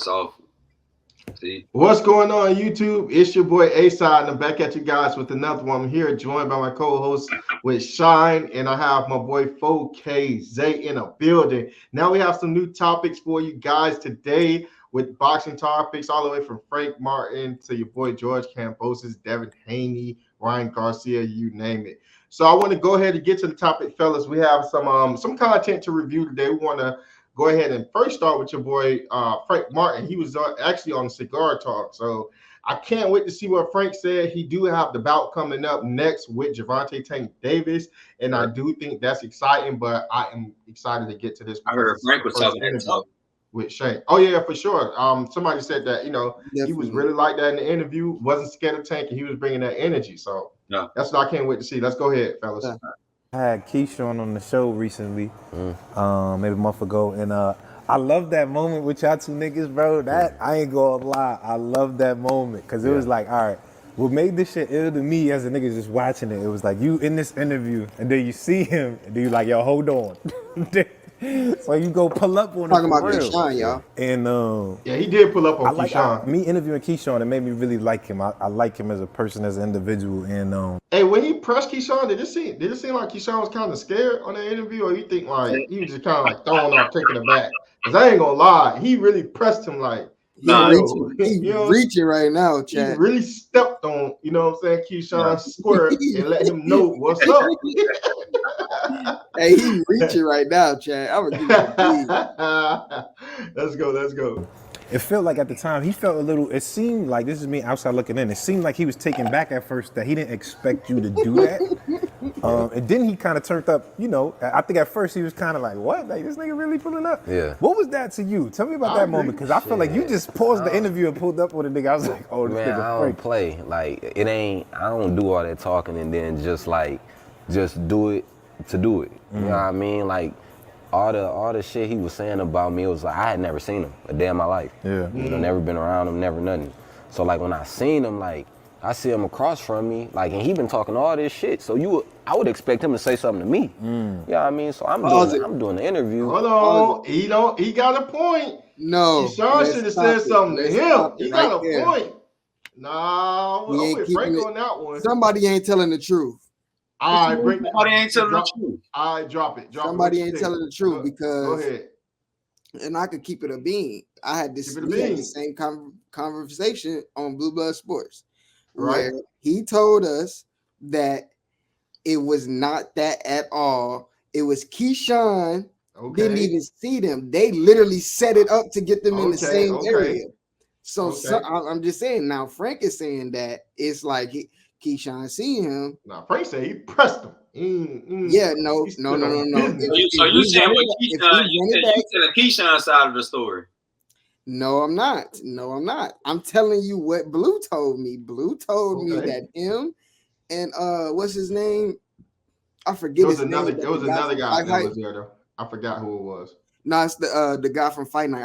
That's awful. See? What's going on, YouTube? It's your boy A-Side, and I'm back at you guys with another one. I'm here joined by my co-host with Shine, and I have my boy 4K Zay in a building. Now we have some new topics for you guys today with boxing topics all the way from Frank Martin to your boy George Kambosos, Devin Haney, Ryan Garcia, you name it. So I want to go ahead and get to the topic, fellas. We have some content to review today. We want to go ahead and first start with your boy Frank Martin. He was actually on Cigar Talk, so I can't wait to see what Frank said. He do have the bout coming up next with Gervonta Tank Davis, and I do think that's exciting. But I am excited to get to this. I heard Frank was talking that talk with Shane. Oh yeah, for sure. Somebody said that Definitely. he was really like that in the interview. Wasn't scared of Tank, and he was bringing that energy. So that's what I can't wait to see. Let's go ahead, fellas. Yeah. I had Keyshawn on the show recently, maybe a month ago, and I love that moment with y'all two niggas, bro. That I ain't gonna lie, I love that moment because it was like, all right, what made this shit ill to me as a nigga just watching it, it was like you in this interview, and then you see him, and then you like, yo, hold on. So you go pull up on Talking him about for real. Keyshawn, y'all. And Yeah, he did pull up on I like Keyshawn. me interviewing Keyshawn. It made me really like him. I like him as a person, as an individual, and Hey, when he pressed Keyshawn, did it seem like Keyshawn was kind of scared on the interview, or you think like he was just kind of like thrown off, taking it back? Because I ain't gonna lie, he really pressed him like He's reaching right now, Chad. He really stepped on, you know what I'm saying, Keyshawn square and let him know what's up. Hey, he's reaching right now, Chad. I'm gonna give you a Let's go. it felt like at the time he felt a little. It seemed like, this is me outside looking in. It seemed like he was taken back at first, that he didn't expect you to do that. And then he kind of turned up. I think at first he was kind of like, "What? Like this nigga really pulling up?" Yeah. What was that to you? Tell me about that moment, because I feel like you just paused the interview and pulled up with a nigga. I was like, "Oh, this Man, nigga I don't play. Like it ain't. I don't do all that talking and then just do it to do it. You know what I mean? Like all the shit he was saying about me, it was like I had never seen him a day in my life. Yeah. Never been around him, never nothing. So like when I seen him, like I see him across from me, like, and he been talking all this shit. So I would expect him to say something to me. You know what I mean? So I'm doing the interview. Hold on, he got a point. No, Keyshawn should have said something to him. He got a there. point. Nah, I'm with Frank on that one. Somebody ain't telling the truth. All right, Somebody ain't telling the truth. All right, drop it. Somebody ain't telling the truth because. Go ahead. And I could keep it a bean. I had this the same conversation on Blue Blood Sports, where he told us that it was not that at all. It was Keyshawn didn't even see them. They literally set it up to get them in the same area. So I'm just saying now. Frank is saying that it's like Keyshawn seen him. Now Frank said he pressed him. Yeah, no. So you saying what Keyshawn? You telling Keyshawn's side of the story? No, I'm not. I'm telling you what Blue told me. Blue told me that him and what's his name? I forget his name. It was another guy that was there though. I forgot who it was. No, it's the guy from Fight Night.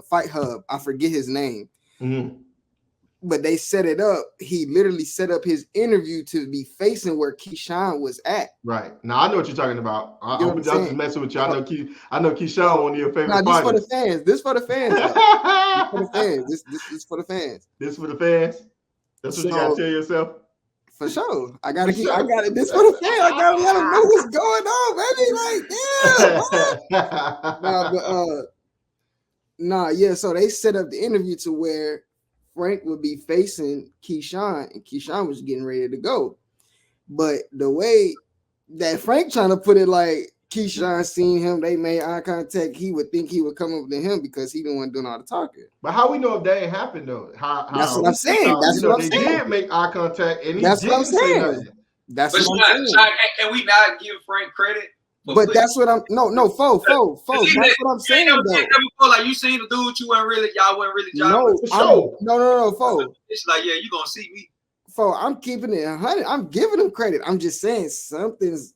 Fight Hub. I forget his name. Mm-hmm. But they set it up. He literally set up his interview to be facing where Keyshawn was at. Right. Now I know what you're talking about. I'm just messing with you. I know Keyshawn, one of your favorite fighters. This for the fans. This for the fans. This for the fans. This for the fans. That's what you gotta tell yourself. For sure. I gotta it. This for the fans. I gotta let them know what's going on, baby. So they set up the interview to where Frank would be facing Keyshawn, and Keyshawn was getting ready to go. But the way that Frank trying to put it, like Keyshawn seen him, they made eye contact, he would think he would come up to him because he didn't want to do all the talking. But how we know if that ain't happened though? That's what I'm saying. They did make eye contact, and that's what I'm saying. That's what I'm saying. Can we not give Frank credit? But that's what I'm fo. That's what I'm saying though. Like you seen the dude, y'all wasn't really No, fo. It's like, yeah, you gonna see me. Fo, I'm keeping it 100. I'm giving him credit. I'm just saying something's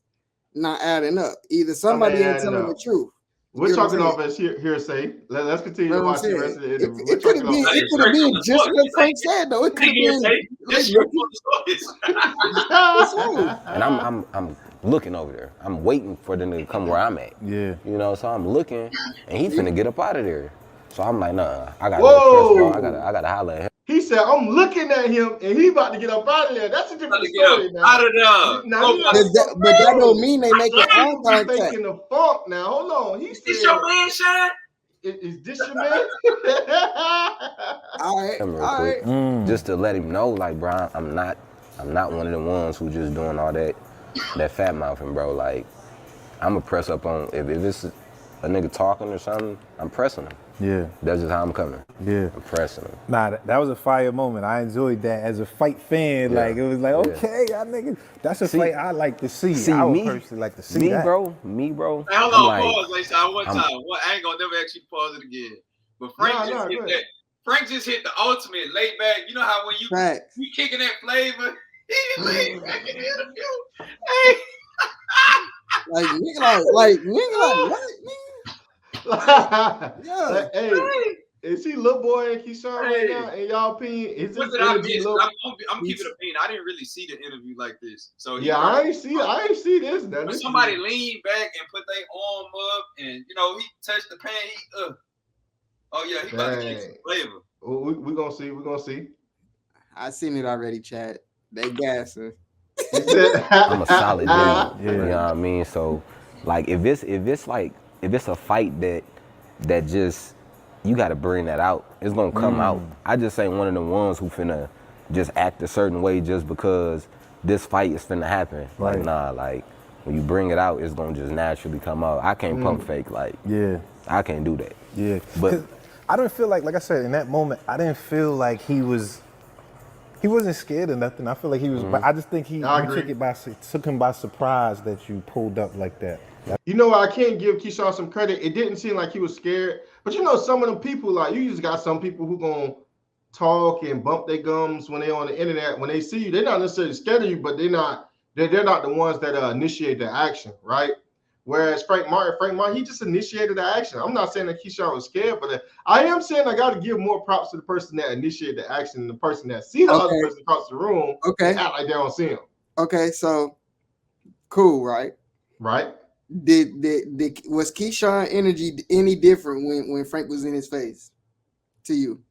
not adding up. Either somebody ain't telling the truth. We're talking off as hearsay. Let's continue to watch the rest of the interview. It could have been just what Frank said though. It could have been. And I'm looking over there. I'm waiting for them to come where I'm at. Yeah. So I'm looking, and he finna get up out of there. So I'm like, nah, I gotta Whoa. press, bro. I gotta holler at him. He said, I'm looking at him and he about to get up out of there. That's a different story now. Out of there. Now, but that don't mean they make it on contact. Faking the funk now. Hold on. He said, "Is your man, Shine? Is this your man?" All right. Just to let him know, like, bro, I'm not one of the ones who just doing all that fat mouthing, bro. Like, I'm gonna press up on if it's a nigga talking or something, I'm pressing him. Yeah. That's just how I'm coming. Yeah. I'm pressing him. Nah, that was a fire moment. I enjoyed that as a fight fan. Yeah. Like, it was like, okay, y'all niggas, that's a fight I like to see. I would personally like to see me, that. bro. Hey, hold on, pause, like, one time. I ain't gonna never actually pause it again. But Frank just hit that. Frank just hit the ultimate laid back. You know how when you kicking that flavor, he laid back in the interview. Hey. Like nigga, what? Yeah. Like, hey, is he little boy and Keyshawn right now? In y'all opinion, is this interview low? I'm keeping an opinion. I didn't really see the interview like this. So yeah, I ain't see this. Now, when somebody leaned back and put their arm up, and he touched the pan. Oh yeah, he about to get some flavor. We gonna see. We gonna see. I seen it already, Chad. They gassing. I'm a solid dude. Yeah. You know what I mean? So, like, if it's a fight that just you got to bring that out, it's gonna come out. I just ain't one of the ones who finna just act a certain way just because this fight is finna happen. Right. Like, nah, like when you bring it out, it's gonna just naturally come out. I can't pump fake. Like, I can't do that. Yeah, but I don't feel like I said in that moment, I didn't feel like he wasn't scared of nothing. I feel like he was, but I just think he took him by surprise that you pulled up like that. You know, I can't give Keyshawn some credit. It didn't seem like he was scared. But you know, some of them people, like, you just got some people who gonna talk and bump their gums when they on the internet. When they see you, they're not necessarily scared of you, but they're not the ones that initiate the action, right? Whereas Frank Martin, he just initiated the action. I'm not saying that Keyshawn was scared, but I am saying I got to give more props to the person that initiated the action than the person that see the other person across the room. Okay. And act like they don't see him. Okay, so cool, right? Right. Was Keyshawn energy any different when Frank was in his face to you?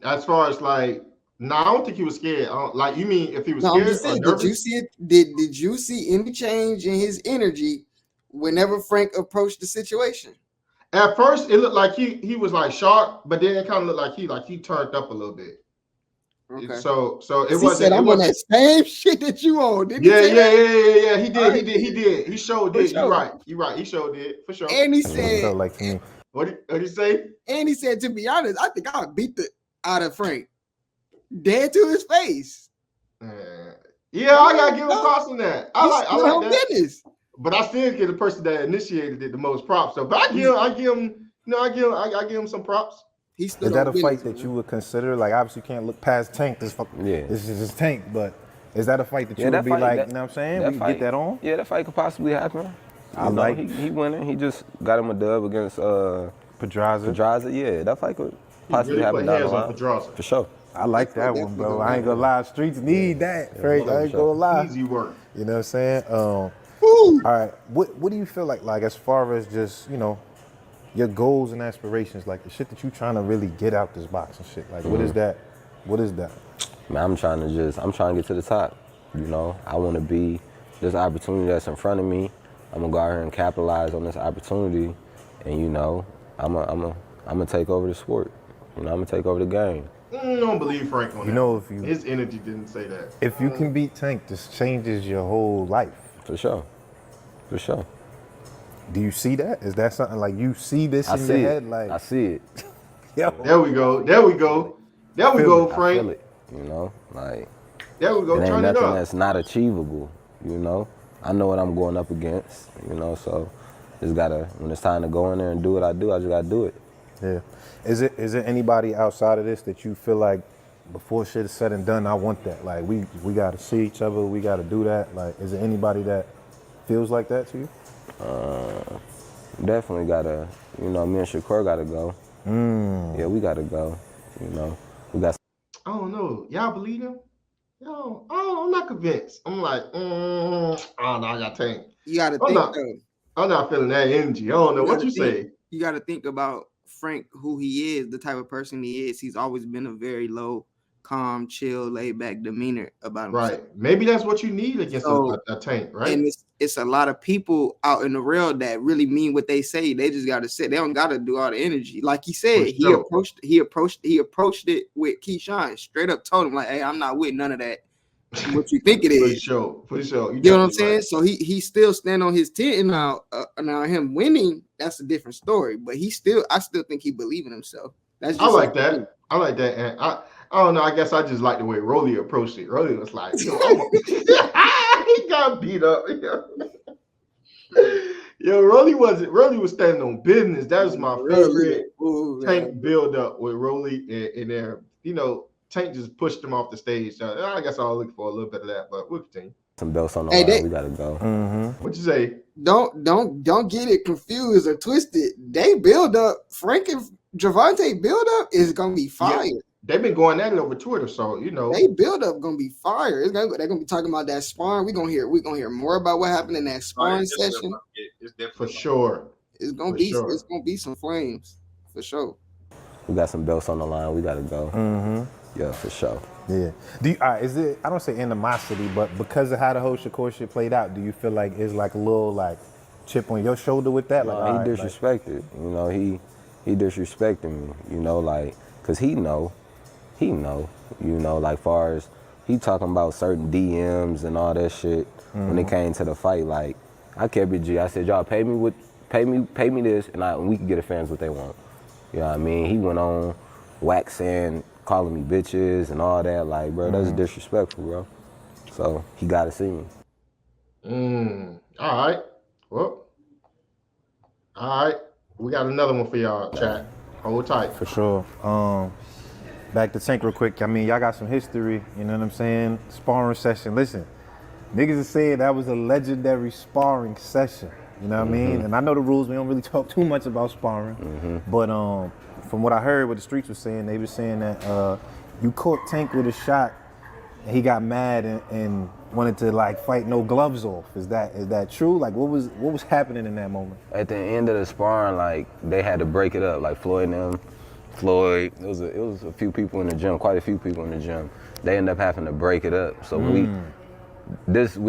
As far as like, no, I don't think he was scared. Like, you mean if he was scared or nervous? Did you see it? Did you see any change in his energy whenever Frank approached the situation? At first, it looked like he was like sharp, but then it kind of looked like he turned up a little bit. Okay. So it wasn't. He said, "I'm on that same shit that you on." Didn't he? Yeah. He did. He showed did. You're right. He showed did for sure. And he said, like me. What did he say? And he said, to be honest, I think I beat the out of Frank. Dead to his face. Yeah, I gotta give him props on that. I like that. Business. But I still give the person that initiated it the most props. So, but I give him some props. Is that a fight that you would consider? Like, obviously, you can't look past Tank. This is just Tank. But is that a fight that you would be like, you know what I'm saying? We get that on? Yeah, that fight could possibly happen. I like he winning. He just got him a dub against Pedraza. Yeah, that fight could possibly happen down the line. For sure. I like that one, bro. I ain't gonna lie. Streets need that, Frank. I ain't gonna lie. Easy work. You know what I'm saying? All right. What do you feel like as far as just, your goals and aspirations, like the shit that you trying to really get out this box and shit? Like, what is that? Man, I'm trying to get to the top. I want to be this opportunity that's in front of me. I'm gonna go out here and capitalize on this opportunity, and I'm gonna take over the sport. I'm gonna take over the game. I don't believe Frank on that. If his energy didn't say that. If you can beat Tank, this changes your whole life. For sure. Do you see that? Is that something like you see this in your head? Like, I see it. There we go, Frank. I feel it. Like, there we go. It ain't Turn it nothing up. that's not achievable. I know what I'm going up against. So just gotta, when it's time to go in there and do what I do, I just gotta do it. Yeah. Is it anybody outside of this that you feel like before shit is said and done, I want that? Like, we gotta see each other, we gotta do that. Like, is there anybody that feels like that to you? Definitely gotta, me and Shakur gotta go. Yeah, we gotta go. We got. I don't know. Y'all believe him? I'm not convinced. I'm like, I don't know. I got Tank. You gotta think though. I'm not feeling that energy. I don't know what you say. You gotta think about Frank who he is, the type of person he is, he's always been a very low, calm, chill, laid back demeanor about himself. Right. Maybe that's what you need against a Tank, right? And it's a lot of people out in the world that really mean what they say. They just gotta sit. They don't gotta do all the energy. Like he said, he approached it with Keyshawn. Straight up told him, like, hey, I'm not with none of that. What you think it is? For sure. You know what I'm saying? Right. So he still stand on his 10 and now him winning, that's a different story. But I still think he believe in himself. That's just I like that. And I don't know. I guess I just like the way Rolly approached it. Rolly was like, he got beat up. Yo, Rolly was standing on business. That was my favorite Tank build up with Rolly in there. You know, Tank just pushed him off the stage. So I guess I'll look for a little bit of that, but we'll continue. Some belts on the line. We gotta go. Mm-hmm. What you say? Don't get it confused or twisted. They build up. Frank and Gervonta build up is gonna be fire. Yeah, they've been going at it over Twitter, so you know they build up gonna be fire. They're gonna be talking about that sparring. We're gonna hear more about what happened in that sparring session. It's for sure. It's gonna be some flames for sure. We got some belts on the line. We gotta go. Mm-hmm. Yeah, for sure. Yeah. Is it? I don't say animosity, but because of how the whole Shakur shit played out, do you feel like it's like a little like chip on your shoulder with that? Like he disrespected. You know, he disrespecting me. You know, like cause he know. You know, like far as he talking about certain DMs and all that shit. Mm-hmm. When it came to the fight, like I kept it G. I said, y'all pay me this, and we can get the fans what they want. You know what I mean? He went on waxing, calling me bitches and all that. Like, bro, that's disrespectful, bro. So he got to see me. All right. Well, all right. We got another one for y'all, chat. Hold tight. For sure. Back to Tank real quick. I mean, y'all got some history, you know what I'm saying? Sparring session. Listen, niggas is saying that was a legendary sparring session. You know what I mean? And I know the rules. We don't really talk too much about sparring. But from what I heard, what the streets were saying, they were saying that you caught Tank with a shot, and he got mad and wanted to like fight no gloves off. Is that true? Like, what was happening in that moment? At the end of the sparring, like they had to break it up. Like Floyd, it was a few people in the gym, quite a few people in the gym. They ended up having to break it up. So we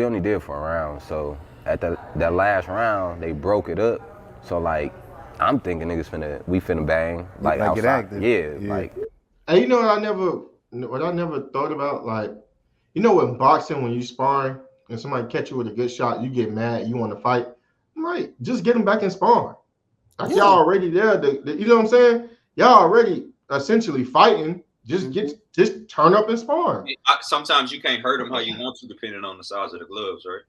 only did for a round. So at that last round, they broke it up. So like, I'm thinking niggas finna bang like outside. Get active. Yeah, like. And you know what I never thought about, like, you know, in boxing when you sparring and somebody catch you with a good shot, you get mad, you want to fight. I'm like, just get them back in sparring. Like y'all already there. You know what I'm saying? Y'all already essentially fighting. Just turn up and sparring. Sometimes you can't hurt them how you want to, depending on the size of the gloves, right?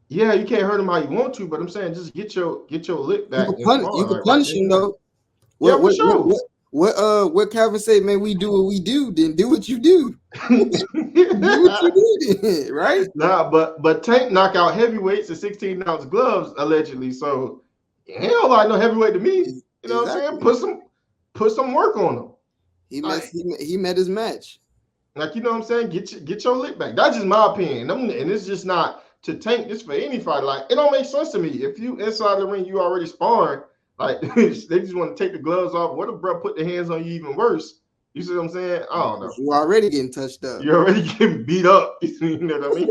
Yeah, you can't hurt them how you want to, but I'm saying just get your lip back. You can punish him though. Yeah, for sure. What Calvin said, man, we do what we do, then do what you do. Do what you do then, right? Nah, but Tank knock out heavyweights in 16-ounce gloves, allegedly. So he don't like no heavyweight to me. You know what I'm saying? Put some work on him. He met his match. Like, you know what I'm saying? Get your lick back. That's just my opinion. And it's just not to Tank this for any fight. Like, it don't make sense to me. If you inside the ring, you already sparring. Like, they just want to take the gloves off. What if bro put the hands on you even worse? You see what I'm saying? I don't know. You're already getting touched up. You're already getting beat up. You know what I mean?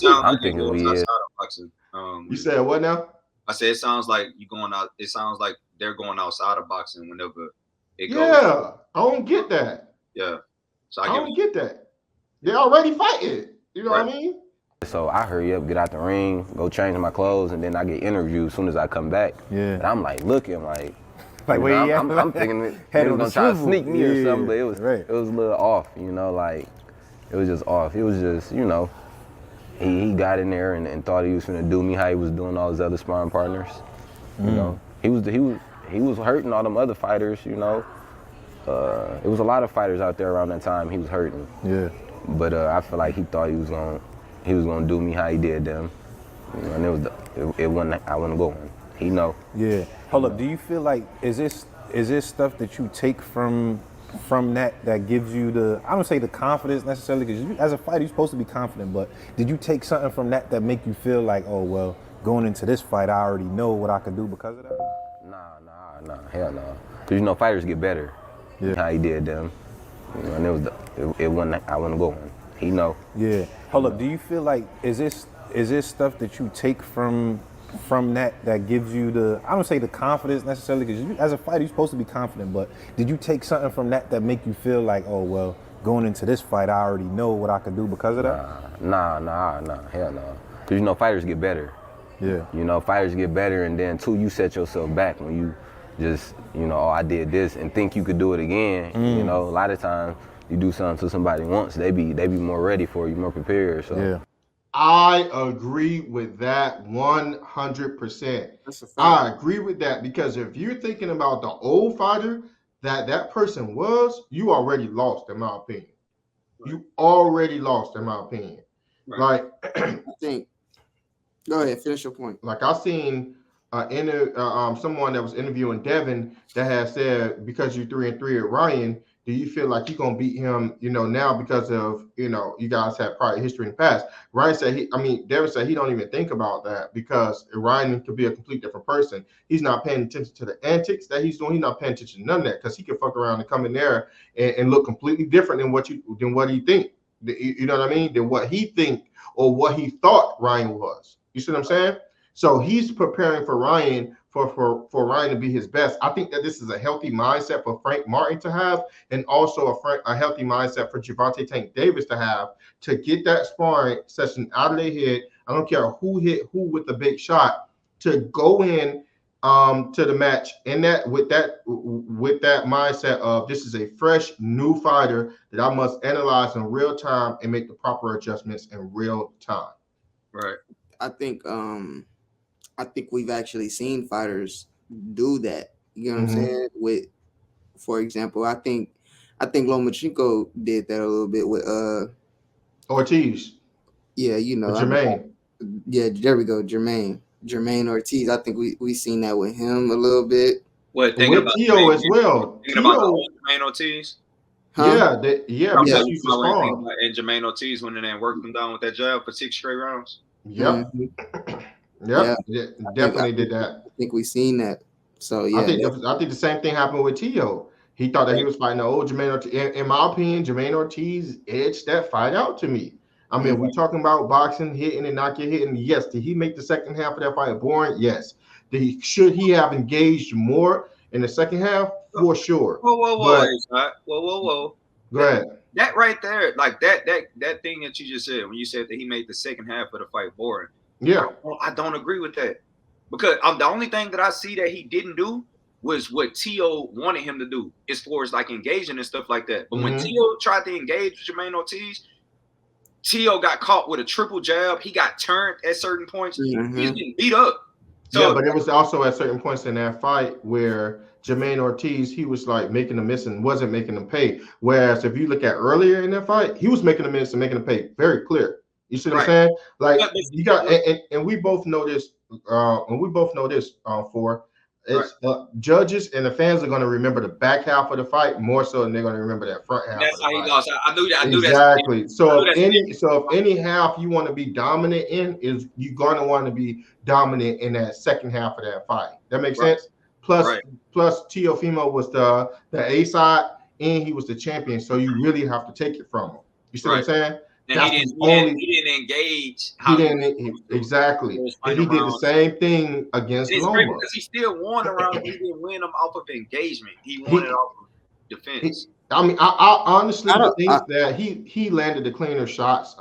I'm thinking we is. You said what now? I said it sounds like you going out. It sounds like they're going outside of boxing whenever it goes. Yeah, I don't get that. Yeah, so I don't get that. They're already fighting. You know what I mean? So I hurry up, get out the ring, go change my clothes, and then I get interviewed as soon as I come back. Yeah. And I'm like looking like where you at? I'm thinking they was gonna try to sneak me or something, but it was a little off, you know, like it was just off. It was just, you know, he got in there and thought he was gonna do me how he was doing all his other sparring partners. You know, he was hurting all them other fighters, you know. It was a lot of fighters out there around that time he was hurting. Yeah. But I feel like he thought he was gonna do me how he did them. You know, and it wasn't. I wasn't going. He know. Yeah. Hold up. Do you feel like is this stuff that you take from that gives you I don't say the confidence necessarily, because as a fighter you're supposed to be confident, but did you take something from that make you feel like, oh well, going into this fight I already know what I can do because of that? Nah, hell no. Cause fighters get better. Yeah. How he did them. And it wasn't. I wasn't going. He know. Yeah. Hold up. Do you feel like is this stuff that you take from that gives you I don't say the confidence necessarily, because as a fighter you're supposed to be confident, but did you take something from that make you feel like, oh well, going into this fight I already know what I could do because of that? Nah, hell no. Cause fighters get better. Yeah. Fighters get better, and then too, you set yourself back when you just, oh, I did this and think you could do it again. A lot of times you do something to somebody once, they be more ready for you, more prepared. So yeah. I agree with that 100%. I agree with that, because if you're thinking about the old fighter that person was, you already lost, in my opinion. Right. You already lost, in my opinion. Right. Like, I think. Go ahead, finish your point. Like, I seen someone that was interviewing Devin that had said, because you're 3-3 at Ryan, do you feel like you're gonna beat him, now because of, you guys have prior history in the past? Ryan said Devin said he don't even think about that, because Ryan could be a complete different person. He's not paying attention to the antics that he's doing. He's not paying attention to none of that, because he can fuck around and come in there and look completely different than what he think. You know what I mean? Than what he think or what he thought Ryan was. You see what I'm saying? So he's preparing for Ryan for Ryan to be his best. I think that this is a healthy mindset for Frank Martin to have, and also a healthy mindset for Gervonta Tank Davis to have, to get that sparring session out of their head. I don't care who hit who with the big shot, to go in to the match with that mindset of, this is a fresh new fighter that I must analyze in real time and make the proper adjustments in real time. Right. I think we've actually seen fighters do that. You know what I'm saying? With, for example, I think Lomachenko did that a little bit with Ortiz. Yeah, Jermaine. There we go, Jermaine Ortiz. I think we seen that with him a little bit. With Tio as well. Thinking about Jermaine Ortiz. Huh? Yeah. And Jermaine Ortiz went in there and worked him down with that jab for 6 straight rounds. Yep. Yep. Yeah, definitely did that. I think we seen that. So yeah, I think the same thing happened with Tio. He thought that he was fighting the old Jermaine Ortiz. In my opinion, Jermaine Ortiz edged that fight out to me. I mean, we're talking about boxing, hitting and not get hitting. Yes. Did he make the second half of that fight boring? Yes. Should he have engaged more in the second half? For sure. Whoa. Go ahead. That right there, like that thing that you just said, when you said that he made the second half of the fight boring. Yeah. I don't agree with that, because the only thing that I see that he didn't do was what Tio wanted him to do, as far as like engaging and stuff like that. But when Tio tried to engage with Jermaine Ortiz, Tio got caught with a triple jab. He got turned at certain points. He was getting beat up. So, yeah, but it was also at certain points in that fight where Jermaine Ortiz, he was like making them miss and wasn't making them pay. Whereas if you look at earlier in that fight, he was making them miss and making them pay. Very clear. You see what I'm saying? Like, you got, and we both know this. It's judges and the fans are going to remember the back half of the fight more so than they're going to remember that front half. That's how he lost. I knew that. Exactly. So if any half you want to be dominant in, is you're going to want to be dominant in that second half of that fight. That makes sense. Plus Teofimo was the A side and he was the champion, so you really have to take it from him. You see what I'm saying? And he didn't engage. Exactly. And he did the same thing against Loma. Because he still won around. He didn't win them off of engagement. He won it off of defense. I honestly think that he landed the cleaner shots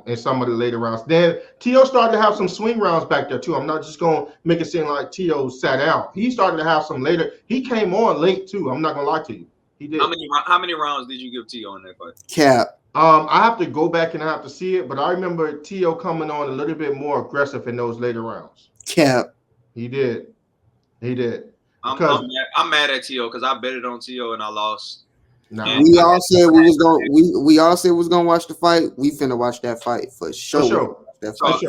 in some of the later rounds. Then Tio started to have some swing rounds back there too. I'm not just going to make it seem like Tio sat out. He started to have some later. He came on late too. I'm not going to lie to you. He did. How many rounds did you give Tio in that fight? Cap. I have to go back and I have to see it, but I remember Tio coming on a little bit more aggressive in those later rounds. Cap. He did. I'm mad at Tio because I betted on Tio and I lost. Nah. We all said we was gonna watch the fight. We finna watch that fight for sure. That's not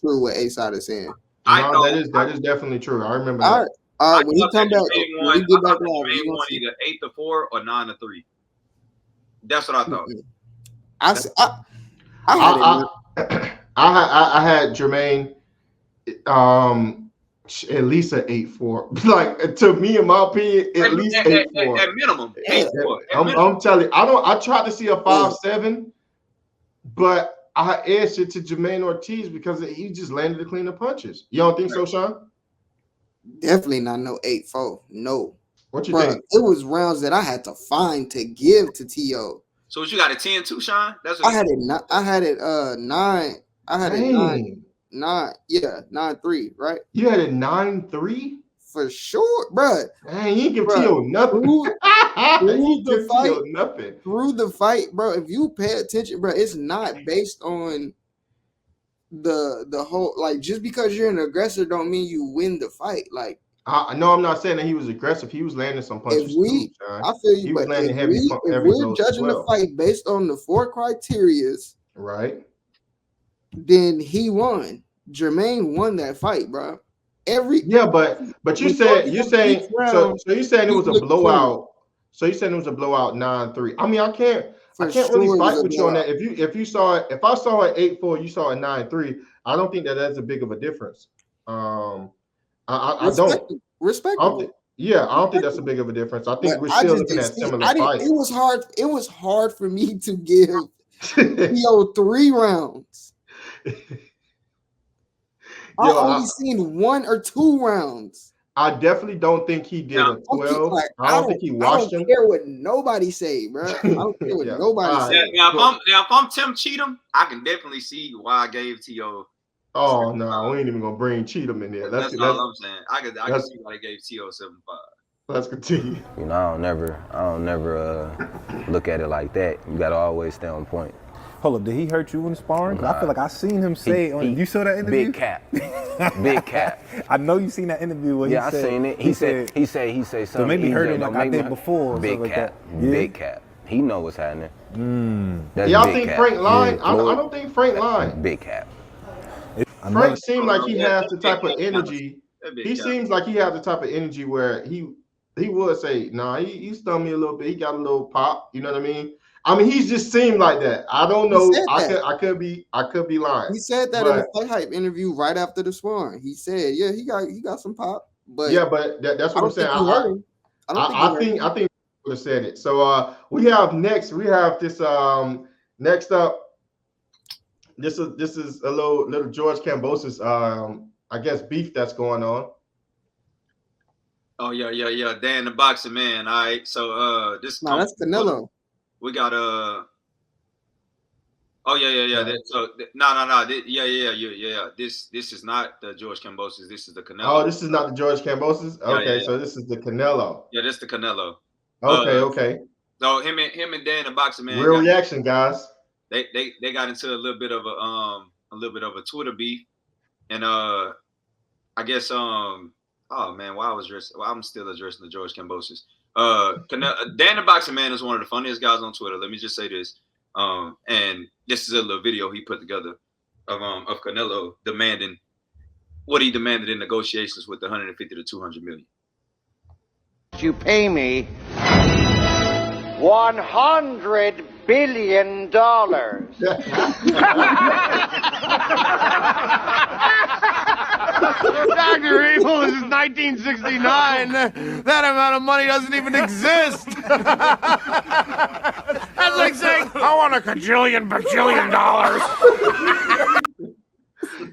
true what A-Side is saying. That is definitely true. I remember that. All right, when he come back, when he get back live, he won either 8-4 or 9-3. That's what I thought. I had Jermaine At least an 8-4. Like to me, in my opinion, at least 8-4. At minimum. 8-4. I'm telling you, I tried to see a 5-7, but I edged it to Jermaine Ortiz because he just landed the cleaner punches. You don't think so, Sean? Definitely not no 8-4. No. What you think? It was rounds that I had to find to give to T.O. So what you got, a 10-2, Sean? That's what I had it 9. I had it 9-3, right? You had it 9-3? For sure, bro. Man, you give T.O. nothing. Through nothing. Through the fight, bro, if you pay attention, bro, it's not based on the whole, like, just because you're an aggressor don't mean you win the fight. Like, no, I'm not saying that he was aggressive. He was landing some punches too, I feel you, he was but landing if we're judging the fight based on the 4 criterias, right, then he won. Jermaine won that fight, bro. But you're saying it was a blowout. So you saying it was a blowout 9-3. I mean, I can't really fight with you on that. If I saw it 8-4, you saw it 9-3, I don't think that's a big of a difference. I don't. Respectable. I don't think that's a big of a difference. I think we're still looking at similar fights. It was hard for me to give T.O. 3 rounds. I only seen 1 or 2 rounds. I definitely don't think he did a 12. I don't think he watched him. I don't care what nobody say, bro. I don't care what nobody say. Now, if I'm Tim Cheatham, I can definitely see why I gave T.O. Oh no, we ain't even gonna bring Cheatham in there. That's all I'm saying. I can see why they gave T.O. 7-5. Let's continue. You know, I don't never look at it like that. You gotta always stay on point. Hold up, did he hurt you in sparring? Nah. I feel like I seen him say you saw that interview? Big cap. Big cap. I know you seen that interview where I seen it. He said something. So maybe hurt him like I did before. Big cap. Like yeah. Big cap. He know what's happening. Y'all think Frank lying? I don't think Frank lying. Big cap. Frank seemed like he has the type of energy. He seems like he has the type of energy where he would say, nah, he stung me a little bit. He got a little pop. You know what I mean? I mean, he just seemed like that. I don't know. I could be lying. He said that in the Fight Hype interview right after the sparring. He said, yeah, he got some pop. But that's what I'm saying. I think he would have said it. So we have this next up. This is a little George Kambosos I guess beef that's going on. Oh yeah. Dan the boxing man. All right. So this that's Canelo. We got Oh yeah. So no. This is not the George Kambosos. This is the Canelo. Oh, this is not the George Kambosos. Okay, so this is the Canelo. Yeah, this is the Canelo. Okay. So him and Dan the boxing man. Real reaction, guys. They got into a little bit of a Twitter beef, and I guess oh man, I'm still addressing the George Kambosos. Dan the boxing man is one of the funniest guys on Twitter. Let me just say this, and this is a little video he put together of Canelo demanding what he demanded in negotiations with the 150 to 200 million. You pay me $100 billion. Dr. Evil, this is 1969. That amount of money doesn't even exist. That's like saying, I want $1 bajillion dollars.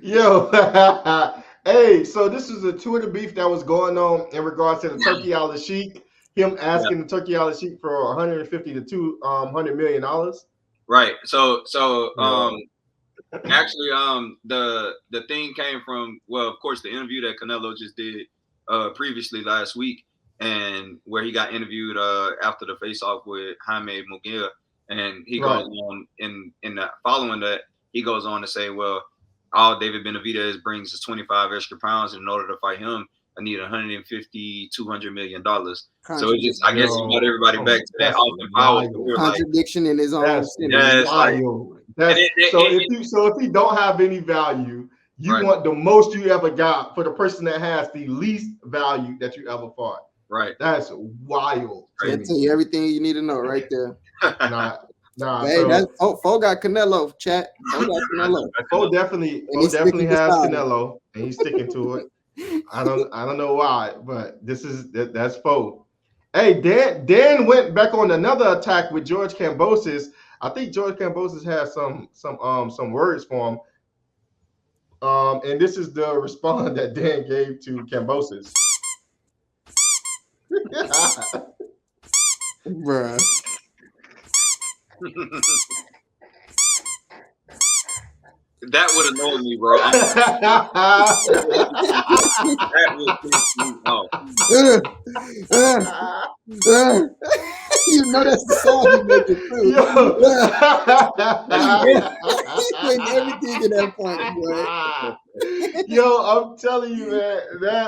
Yo, hey, so this is a Twitter beef that was going on in regards to the Turkey Al Sheikh. Him asking the Turkey Al Sheikh for 150 to $200 million. Right. So actually, the thing came from, well, of course, the interview that Canelo just did previously last week, and where he got interviewed after the face-off with Jaime Munguia, and he goes on in the following that, he goes on to say, well, all David Benavidez brings is 25 extra pounds, and in order to fight him, I need $150-200 million. So it just, I guess, he brought everybody back to that Austin Powers contradiction in his own. So if he don't have any value, you want the most you ever got for the person that has the least value that you ever fought. Right. That's wild. I'll tell you everything you need to know right there. Hey, that's Fo got Canelo, chat. Fo got Canelo. Fo definitely has Canelo, and he's sticking to it. I don't know why, but that's Foe. Hey, Dan went back on another attack with George Kambosos. I think George Kambosos has some words for him. And this is the response that Dan gave to Kambosos. Bruh. That would annoy me, bro. That would piss me off. You know that's the sound he making too. He's putting everything in that point, boy. Yo, I'm telling you, man,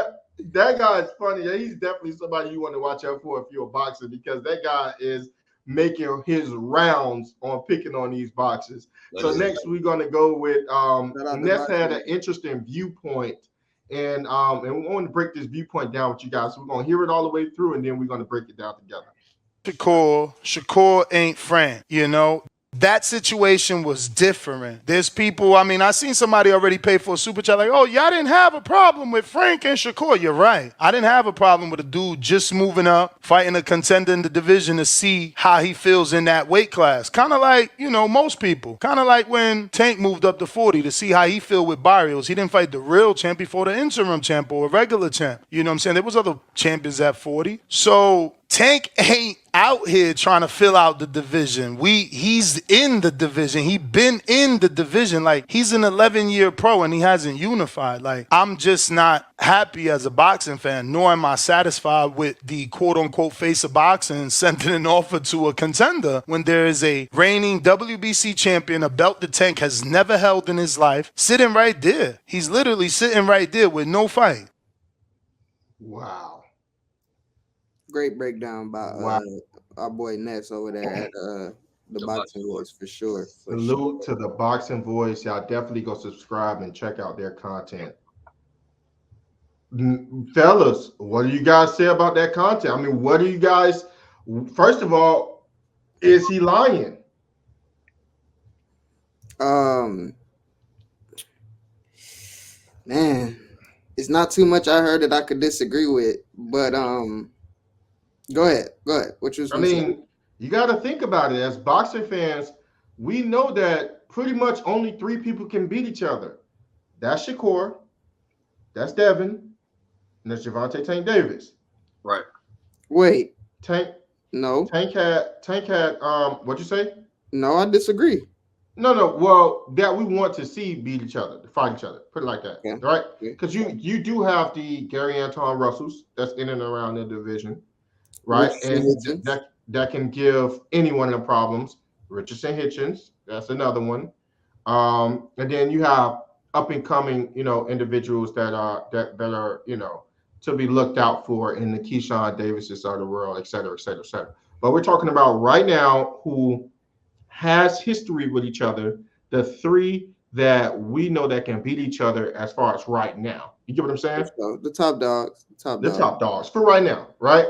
that guy is funny. He's definitely somebody you want to watch out for if you're a boxer, because that guy is making his rounds on picking on these boxers. So next we're gonna go with Ness had an interesting viewpoint, and we want to break this viewpoint down with you guys. So we're gonna hear it all the way through, and then we're gonna break it down together. Shakur ain't friend, you know. That situation was different. There's people, I mean, I seen somebody already pay for a super chat like, oh, y'all didn't have a problem with Frank and Shakur. You're right. I didn't have a problem with a dude just moving up, fighting a contender in the division to see how he feels in that weight class. Kind of like, you know, most people. Kind of like when Tank moved up to 40 to see how he feel with Barrios. He didn't fight the real champ before the interim champ or a regular champ. You know what I'm saying? There was other champions at 40. So Tank ain't out here trying to fill out the division. He's in the division. He been in the division. Like, he's an 11-year pro and he hasn't unified. Like, I'm just not happy as a boxing fan, nor am I satisfied with the quote-unquote face of boxing sending an offer to a contender when there is a reigning WBC champion, a belt that Tank has never held in his life, sitting right there. He's literally sitting right there with no fight. Wow. Great breakdown by our boy Ness over there at the Boxing Voice for sure. Salute to the Boxing Voice. Y'all definitely go subscribe and check out their content. Fellas, what do you guys say about that content? I mean, what do you guys, first of all, is he lying? Man, it's not too much I heard that I could disagree with, but Go ahead. What you? I mean, you got to think about it. As boxing fans, we know that pretty much only 3 people can beat each other. That's Shakur, that's Devin, and that's Gervonta Tank Davis. Right. Wait. Tank. No. Tank had. What'd you say? No, I disagree. No. Well, that we want to see beat each other, fight each other. Put it like that, yeah. Right? Because you do have the Gary Anton Russells that's in and around the division. Right, and that can give any one of the problems. Richardson Hitchens, that's another one. And then you have up and coming, individuals that are to be looked out for in the Keyshawn Davises of the world, et cetera, et cetera, et cetera. But we're talking about right now who has history with each other. The 3 that we know that can beat each other as far as right now. You get what I'm saying? The top dogs. The top dogs for right now, right?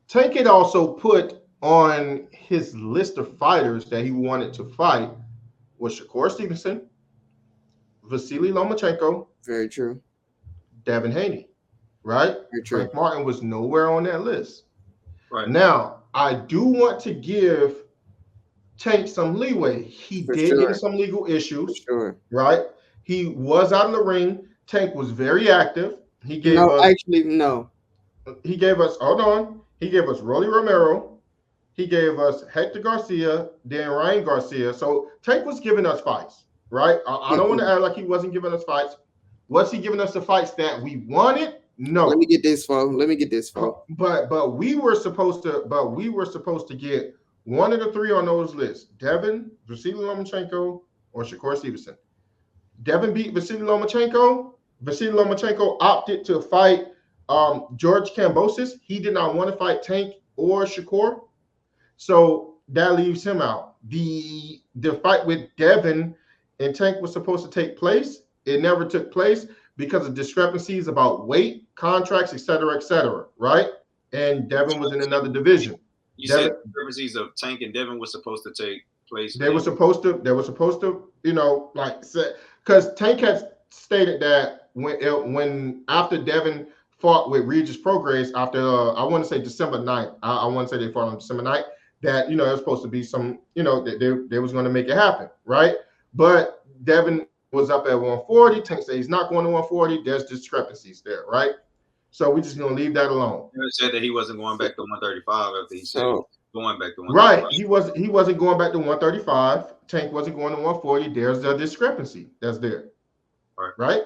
Tank had also put on his list of fighters that he wanted to fight was Shakur Stevenson, Vasily Lomachenko. Very true. Devin Haney, right? Very true. Frank Martin was nowhere on that list. Right. Now, I do want to give Tank some leeway. He did get in some legal issues. For sure. Right? He was out of the ring. Tank was very active. He gave He gave us, hold on. He gave us Rolly Romero. He gave us Hector Garcia, then Ryan Garcia. So Tank was giving us fights, right? I don't want to act like he wasn't giving us fights. Was he giving us the fights that we wanted? No. Let me get this, folks. But we were supposed to get one of the 3 on those lists: Devin, Vasily Lomachenko, or Shakur Stevenson. Devin beat Vasily Lomachenko. Vasily Lomachenko opted to fight George Kambosos. He did not want to fight Tank or Shakur, so that leaves him out. The fight with Devin and Tank was supposed to take place. It never took place because of discrepancies about weight, contracts, et cetera, right? And Devin was in another division. You said discrepancies of Tank and Devin was supposed to take place. They were supposed to, because Tank had stated that when after Devin fought with Regis Prograis after I want to say December 9th. I want to say they fought on December 9th. That it was supposed to be some that they was going to make it happen, right? But Devin was up at 140. Tank said he's not going to 140. There's discrepancies there, right? So we're just gonna leave that alone. He said that he wasn't going back to 135 after he said going back to 135. Right, he wasn't going back to 135. Tank wasn't going to 140. There's the discrepancy that's there. Right?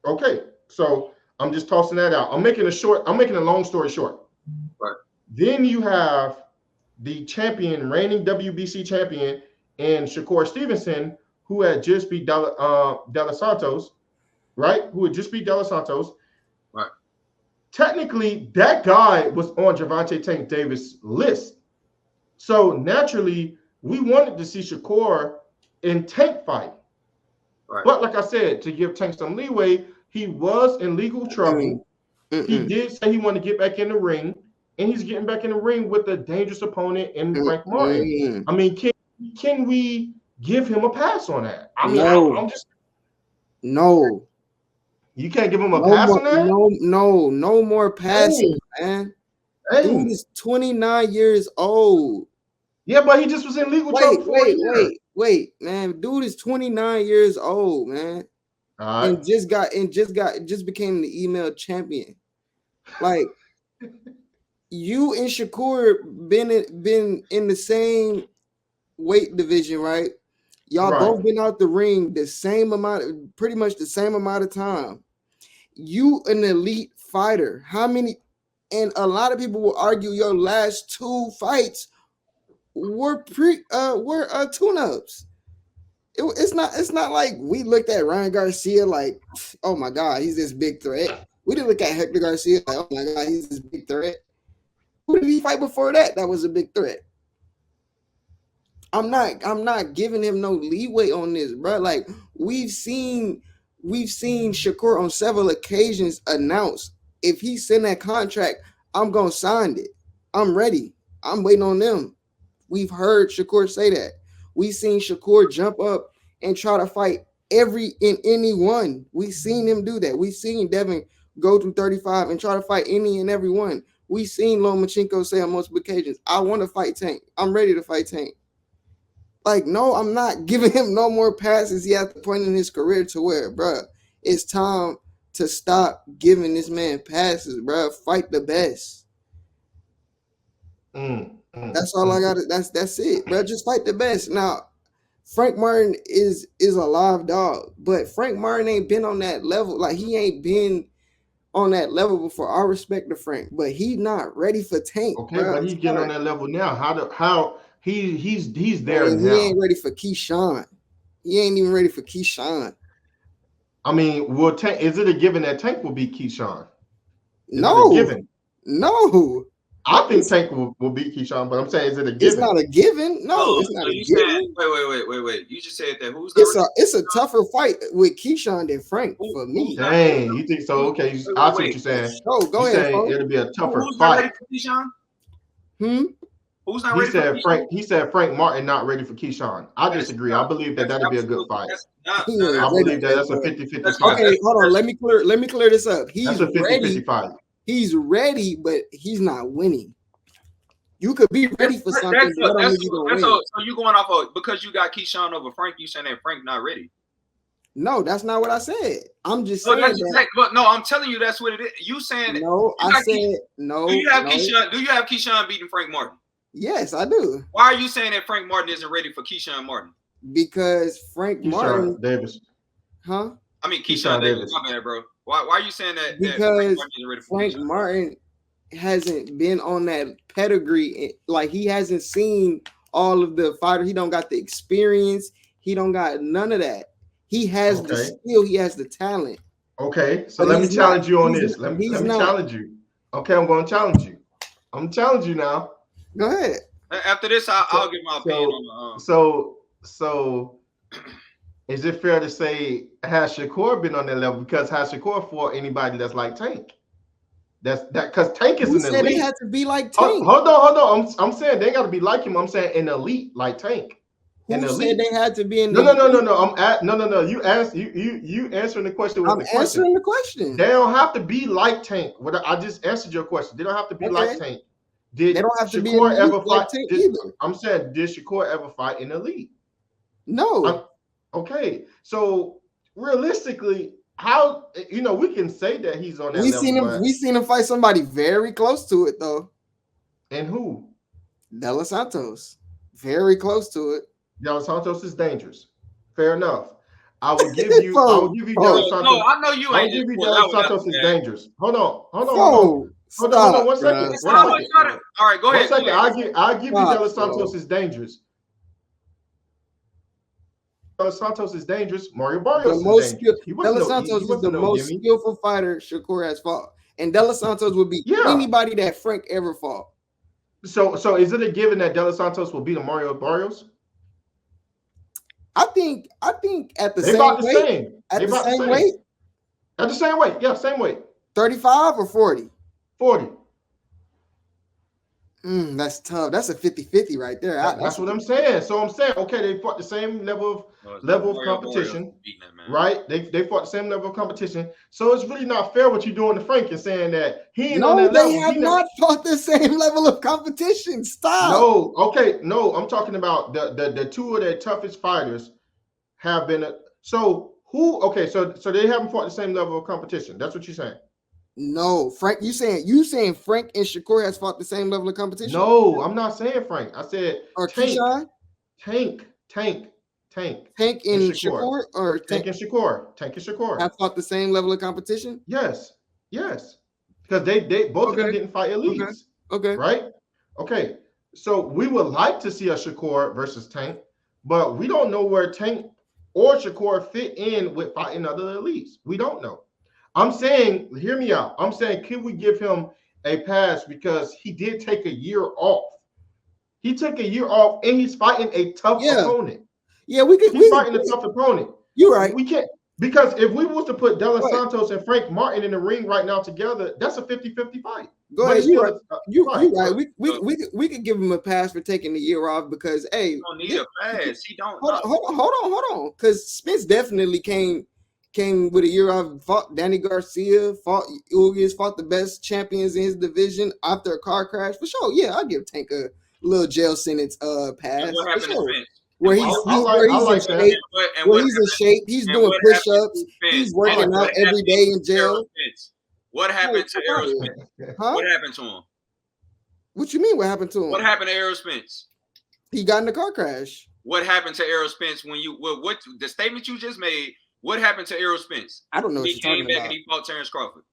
Okay. So I'm just tossing that out. I'm making a long story short. Right. Then you have the champion, reigning WBC champion, and Shakur Stevenson, who had just beat De Los Santos, right? Who had just beat De Los Santos. Right. Technically, that guy was on Gervonta Tank Davis' list. So naturally, we wanted to see Shakur in Tank fight. Right. But like I said, to give Tank some leeway, he was in legal trouble. He did say he wanted to get back in the ring, and he's getting back in the ring with a dangerous opponent in Frank Martin. I mean, can we give him a pass on that? I mean, no. No. You can't give him a pass on that? No more passing, man. Dude is 29 years old. Yeah, but he just was in legal trouble. Wait, man. Dude is 29 years old, man. All right. And just became the email champion. Like, you and Shakur been in the same weight division, right? Y'all both been out the ring pretty much the same amount of time. You an elite fighter. How many? And a lot of people will argue your last two fights were tune-ups. It's not like we looked at Ryan Garcia like, oh my God, he's this big threat. We didn't look at Hector Garcia like, oh my God, he's this big threat. Who did he fight before that? That was a big threat. I'm not giving him no leeway on this, bro. Like we've seen Shakur on several occasions announce, if he send that contract, I'm gonna sign it. I'm ready. I'm waiting on them. We've heard Shakur say that. We've seen Shakur jump up and try to fight anyone. We've seen him do that. We've seen Devin go through 35 and try to fight any and every one. We've seen Lomachenko say on multiple occasions, I want to fight Tank. I'm ready to fight Tank. Like, no, I'm not giving him no more passes. He at the point in his career to where, bro, it's time to stop giving this man passes, bro. Fight the best. That's all I got. That's it, bro. Just fight the best. Now, Frank Martin is a live dog, but Frank Martin ain't been on that level. Like, he ain't been on that level before. I respect the Frank, but he's not ready for Tank. Okay, bro. But he's getting on that level now. How he's there now. He ain't ready for Keyshawn. He ain't even ready for Keyshawn. I mean, is it a given that Tank will beat Keyshawn? No, given. No. I think Tank will beat Keyshawn, but I'm saying, is it a given? It's not a given. No, it's not a given. Wait. You just said that who's it's a tougher fight with Keyshawn than Frank for me. Dang, you think so? Okay, I see what you're saying. Oh, go ahead. It'll be a tougher who's fight. Not ready for Keyshawn? Who's not ready for Keyshawn? He said Frank Martin not ready for Keyshawn. I disagree. I believe that'll be a good fight. I believe that's a 50-50 fight. Okay, hold on. Let me clear this up. He's that's a 50-50 ready. Fight. He's ready, but he's not winning. You could be ready for something. So you going off of because you got Keyshawn over Frank, you saying that Frank not ready? No, that's not what I said. I'm just saying that. But no, I'm telling you that's what it is. You saying no? I said no. Do you have Keyshawn? Do you have Keyshawn beating Frank Martin? Yes, I do. Why are you saying that Frank Martin isn't ready for Keyshawn Martin? Because Frank Martin Davis. Huh? I mean Keyshawn Davis. My bad, bro. Why are you saying that? Because that Frank Martin hasn't been on that pedigree. Like, he hasn't seen all of the fighters. He don't got the experience. He don't got none of that. He has the skill. He has the talent. Okay, so let me challenge you on this. Let me challenge you. Okay, I'm going to challenge you. I'm going to challenge you now. Go ahead. After this, I'll give my opinion on the. So, is it fair to say has Shakur been on that level? Because has Shakur fought anybody that's like Tank? That's that because Tank is an elite. They had to be like Tank. Hold on. I'm saying they got to be like him. I'm saying an elite like Tank. in the Who elite. said they had to be in No. the No. You answering the question with I'm answering the question. They don't have to be like Tank. I just answered your question. They don't have to be like Tank. They don't have to be in the ever fight? I'm saying, did Shakur ever fight in the elite? No. Okay, so realistically, how we can say that he's on that level. We seen him fight somebody very close to it though. And who? De Los Santos. Very close to it. De Los Santos is dangerous. Fair enough. I will give you. I will give you De Los Santos. No, I know you ain't. I'll give you De Los Santos is dangerous. Hold on. Hold on. 1 second. All right, go ahead. 1 second. I'll give you De Los Santos is dangerous. De Los Santos is dangerous. Mario Barrios is dangerous. De Los Santos is the most skillful fighter Shakur has fought, and De Los Santos would be anybody that Frank ever fought. So is it a given that De Los Santos will beat a Mario Barrios? I think at the same weight. At the same weight. At the same weight. Yeah, same weight. 35 or 40? 40. That's tough. That's a 50-50 right there. That's what I'm saying. So I'm saying, okay, they fought the same level of competition, right? They fought the same level of competition. So it's really not fair what you're doing to Frank and saying that he ain't on that level. They have not fought the same level of competition. Stop. No, okay, no. I'm talking about the two of their toughest fighters have been. So they haven't fought the same level of competition. That's what you're saying. No, Frank, you saying Frank and Shakur has fought the same level of competition? No, I'm not saying Frank. I said Tank and Shakur or Tank and Shakur have fought the same level of competition? Yes. Because they both of them didn't fight elites. Okay. Right? Okay. So we would like to see a Shakur versus Tank, but we don't know where Tank or Shakur fit in with fighting other elites. We don't know. I'm saying, hear me out. I'm saying, can we give him a pass because he did take a year off? He took a year off and he's fighting a tough opponent. Yeah, he's fighting a tough opponent. You're right. We can't, because if we was to put De Los Santos and Frank Martin in the ring right now together, that's a 50-50 fight. Go ahead. You're right. We could give him a pass for taking the year off because he don't need a pass. He don't. Hold on. Because Spence definitely came with a year off, fought Danny Garcia, fought Ugas, fought the best champions in his division after a car crash. For sure. Yeah, I'll give Tank a little jail sentence pass. What happened to Spence? Where he's in shape. He's doing push-ups. He's working out every day in jail. What happened to Errol Spence? Huh? What happened to him? What you mean? What happened to him? What happened to Errol Spence? He got in a car crash. What happened to Errol Spence when what the statement you just made? What happened to Errol Spence? I don't know. He came back and he fought Terrence Crawford.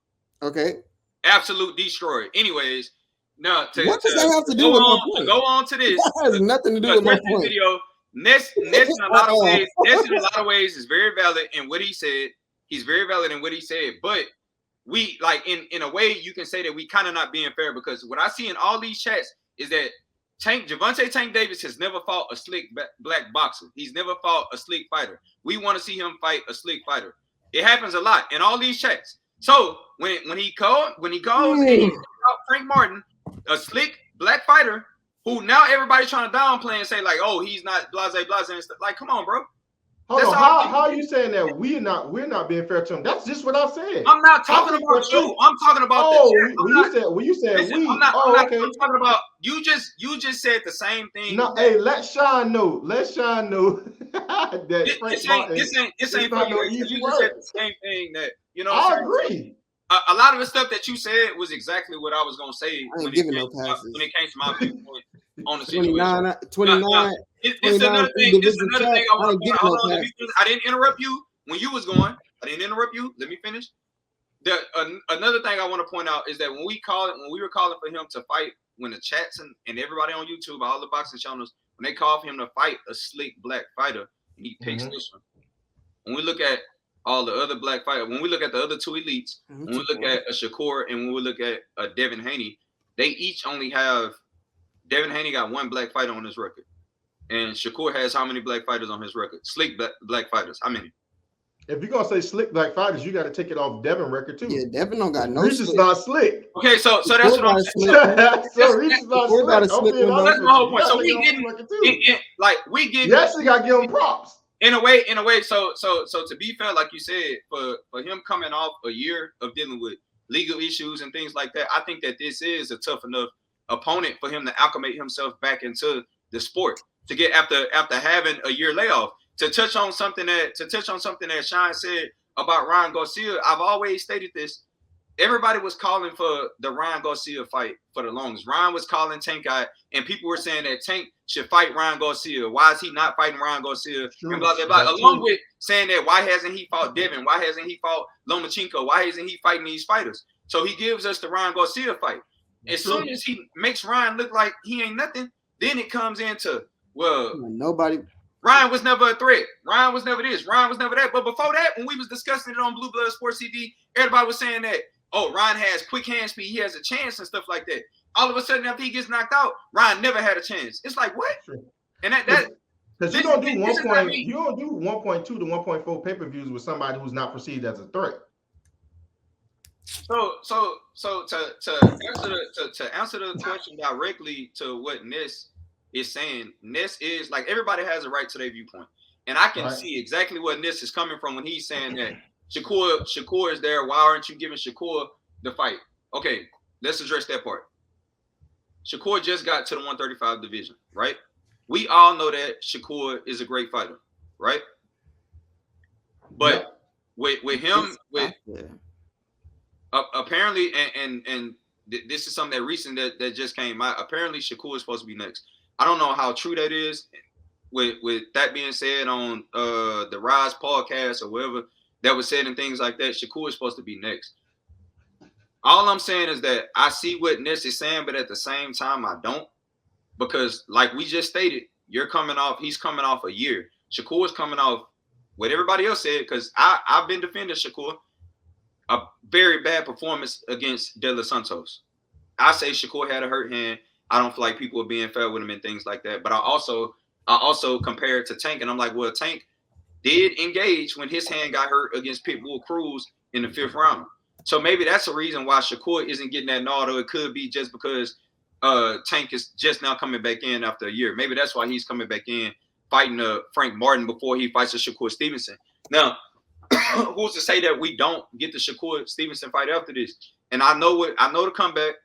Okay. Absolute destroyer. Anyways, now what does that have to do with my point? To go on to this. That has nothing to do with my point. Video. Ness in a lot of ways is very valid in what he said. He's very valid in what he said, but we like in a way you can say that we kind of not being fair because what I see in all these chats is that Gervonta Tank Davis has never fought a slick black boxer. He's never fought a slick fighter. We want to see him fight a slick fighter. It happens a lot in all these chats. So when he goes and he Frank Martin, a slick black fighter, who now everybody's trying to downplay and say like, oh, he's not blase and stuff. Like, come on, bro. Hold on. How are you saying that we're not being fair to him? That's just what I said. I'm not talking about you. I'm talking about when you said listen, we. I'm not okay. I'm talking about you just said the same thing. No, hey, let Sean know. That this ain't for you. You just said the same thing that I agree. A lot of the stuff that you said was exactly what I was gonna say when it came to my viewpoint on the situation. 29. It's another thing. I want to hold on. I didn't interrupt you when you was going. I didn't interrupt you. Let me finish. Another thing I want to point out is that when we were calling for him to fight, when the chats and everybody on YouTube, all the boxing channels, when they call for him to fight a slick black fighter, and he picks this one. When we look at all the other black fighters, when we look at the other two elites, when we look at a Shakur and when we look at a Devin Haney, they each only have. Devin Haney got one black fighter on his record. And Shakur has how many black fighters on his record? Slick black fighters. How many? If you're gonna say slick black fighters, you got to take it off Devin record too. Yeah, Devin don't got no. Reach is not slick. Okay, so that's what I'm saying. So Reach is not slick. That's my whole point. So we getting we get. You actually got to give him props. In a way. So to be fair, like you said, for him coming off a year of dealing with legal issues and things like that, I think that this is a tough enough opponent for him to acclimate himself back into the sport to get after having a year layoff. To touch on something that Shine said about Ryan Garcia, I've always stated this. Everybody was calling for the Ryan Garcia fight for the longest. Ryan was calling Tank out, and people were saying that Tank should fight Ryan Garcia. Why is he not fighting Ryan Garcia? And blah, blah, blah. Along with saying that, why hasn't he fought Devin? Why hasn't he fought Lomachenko? Why isn't he fighting these fighters? So he gives us the Ryan Garcia fight. As soon as he makes Ryan look like he ain't nothing, then it comes into, well, nobody. Ryan was never a threat. Ryan was never this. Ryan was never that. But before that, when we was discussing it on Blue Blood Sports TV, everybody was saying that, oh, Ryan has quick hand speed. He has a chance and stuff like that. All of a sudden, after he gets knocked out, Ryan never had a chance. It's like, what? And because you don't do 1.2 to 1.4 pay-per-views with somebody who's not perceived as a threat. So to answer the question directly to what Ness is saying, Ness is like, everybody has a right to their viewpoint, and I can see exactly what Ness is coming from when he's saying that Shakur is there. Why aren't you giving Shakur the fight? Okay, let's address that part. Shakur just got to the 135 division, right? We all know that Shakur is a great fighter, right? But with him, apparently, and this is something that recent that just came out. Apparently, Shakur is supposed to be next. I don't know how true that is. With that being said, on the Rise podcast or whatever that was said and things like that, Shakur is supposed to be next. All I'm saying is that I see what Ness is saying, but at the same time, I don't. Because like we just stated, he's coming off a year. Shakur is coming off what everybody else said, because I've been defending Shakur. A very bad performance against De Los Santos. I say Shakur had a hurt hand. I don't feel like people are being fair with him and things like that. But I also compare it to Tank, and I'm like, well, Tank did engage when his hand got hurt against Pitbull Cruz in the 5th round. So maybe that's a reason why Shakur isn't getting that nod, or it could be just because Tank is just now coming back in after a year. Maybe that's why he's coming back in fighting Frank Martin before he fights Shakur Stevenson. Now, who's to say that we don't get the Shakur Stevenson fight after this? And I know the comeback.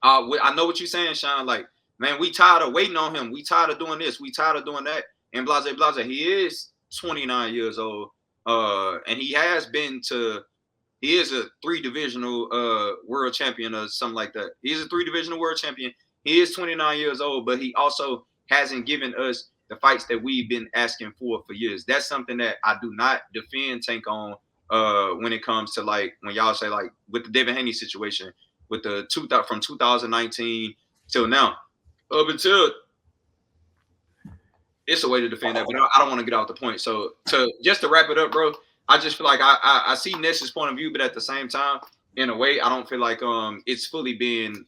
I know what you're saying, Sean. Like, man, we tired of waiting on him. We tired of doing this. We tired of doing that. And blase, blase. He is 29 years old. And he has been to. He is a 3-divisional world champion or something like that. He is a 3-divisional world champion. He is 29 years old, but he also hasn't given us the fights that we've been asking for years. That's something that I do not defend Tank on when it comes to, like, when y'all say, like, with the Devin Haney situation, with the from 2019 till now. Up until it's a way to defend that, but I don't want to get off the point. So just to wrap it up, bro, I just feel like I see Ness's point of view, but at the same time, in a way, I don't feel like it's fully being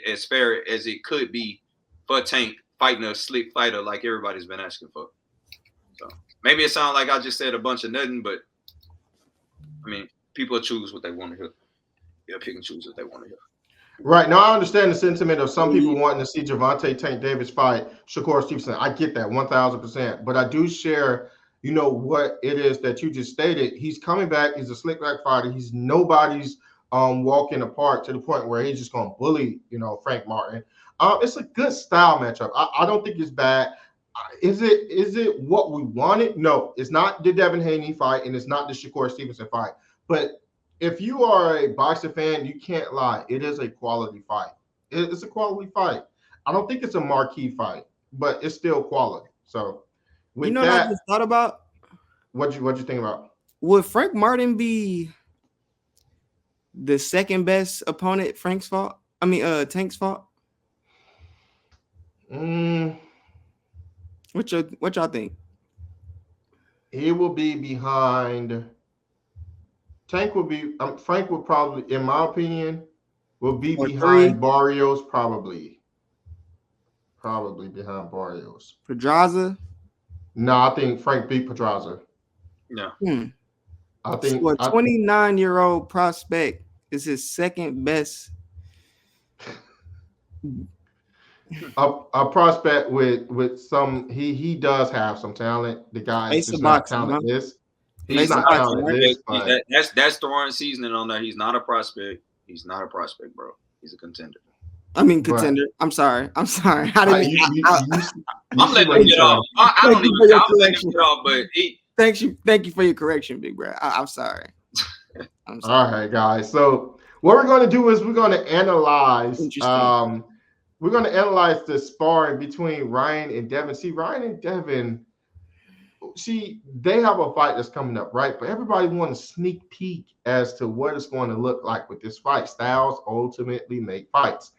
as fair as it could be for Tank fighting a slick fighter like everybody's been asking for. So maybe it sounds like I just said a bunch of nothing, but I mean, people choose what they want to hear. Yeah, pick and choose what they want to hear. Right. Now, I understand the sentiment of some people wanting to see Gervonta Tank Davis fight Shakur Stevenson. I get that 1,000%. But I do share, what it is that you just stated. He's coming back. He's a slick back fighter. He's nobody's walking apart to the point where he's just going to bully, Frank Martin. It's a good style matchup. I don't think it's bad. Is it what we wanted? No, it's not the Devin Haney fight, and it's not the Shakur Stevenson fight. But if you are a boxing fan, you can't lie. It is a quality fight. It's a quality fight. I don't think it's a marquee fight, but it's still quality. So, with what I just thought about? What'd you think about? Would Frank Martin be the second best opponent Tank's fought? What y'all think? He will be behind. Tank will be. Frank will probably, in my opinion, will be behind Barrios. Probably behind Barrios. Pedraza? No, I think Frank beat Pedraza. No. I think a 29-year-old prospect is his second best. A prospect with some he does have some talent. The guy is just not talentless. He's not talentless, but that's throwing seasoning on there. He's not a prospect. He's not a prospect, bro. He's a contender. I mean, contender. But, I'm sorry. I'm letting him get off. I don't even know. I'm letting him get off, but thank you for your correction, big bro. I'm sorry. I'm sorry. All right, guys. So what we're going to do is we're going to analyze. We're going to analyze the sparring between Ryan and Devin. See, Ryan and Devin, they have a fight that's coming up, right? But everybody wants a sneak peek as to what it's going to look like with this fight. Styles ultimately make fights.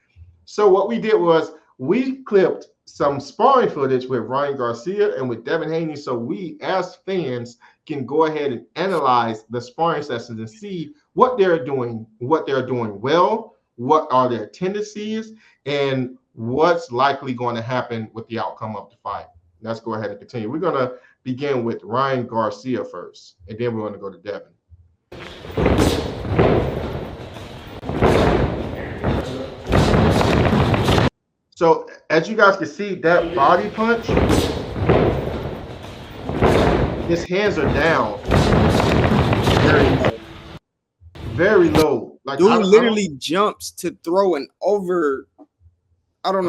So what we did was we clipped some sparring footage with Ryan Garcia and with Devin Haney, so we as fans can go ahead and analyze the sparring sessions and see what they're doing well, what are their tendencies, and what's likely going to happen with the outcome of the fight. Let's go ahead and continue. We're going to begin with Ryan Garcia first, and then we're going to go to Devin. So as you guys can see, that body punch, his hands are down very low. Like dude literally jumps to throw an overhand. I don't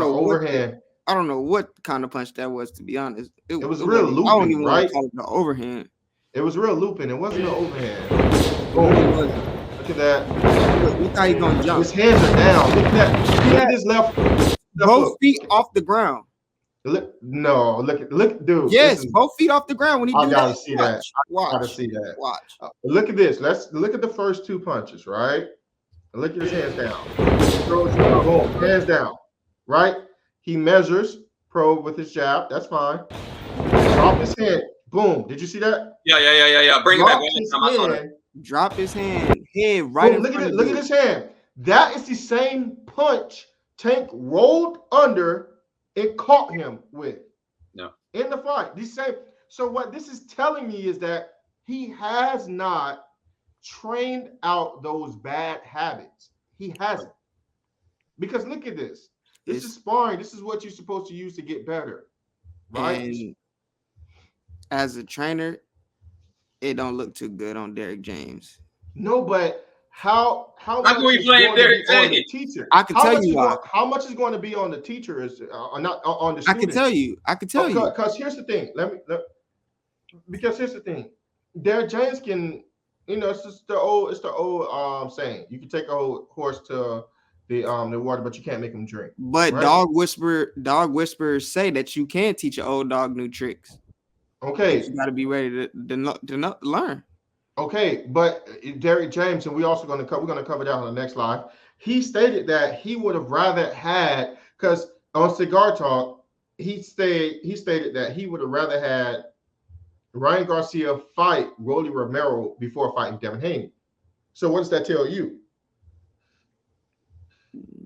know what kind of punch that was, to be honest. It was real looping, I don't even right? want to call it the overhand. It was real looping. It wasn't an overhand. Boom. Look at that. Look how he's gonna jump. His hands are down. Look at that. Look at his left. Both feet off the ground. Look, dude. Yes, both feet off the ground when he do that. I gotta see that. Watch. Look at this. Let's look at the first two punches, right? Look at his hands down. Boom, hands down. Right? He measures, probe with his jab. That's fine. Drop his hand. Boom. Did you see that? Yeah. Bring it back one time. Drop his hand. Head right. Boom, look at his hand. That is the same punch Tank rolled under and caught him with. No. In the fight. The same. So what this is telling me is that he has not trained out those bad habits. He hasn't. Because look at this. This is sparring. This is what you're supposed to use to get better. Right? And as a trainer, it don't look too good on Derek James. No, but how much can we is blame going Derek to be on the teacher? I can tell you why. How much is going to be on the teacher is not on the student? I can tell you. Because here's the thing. Because here's the thing. Derek James can, it's the old saying. You can take a whole horse to the water, but you can't make him drink. But right? dog whisperers say that you can teach an old dog new tricks. Okay. You got to be ready to learn. Okay, but Derek James, and we're going to cover that on the next live. He stated that he would have rather had, because on Cigar Talk, he stated that he would have rather had Ryan Garcia fight Rolly Romero before fighting Devin Haney. So what does that tell you?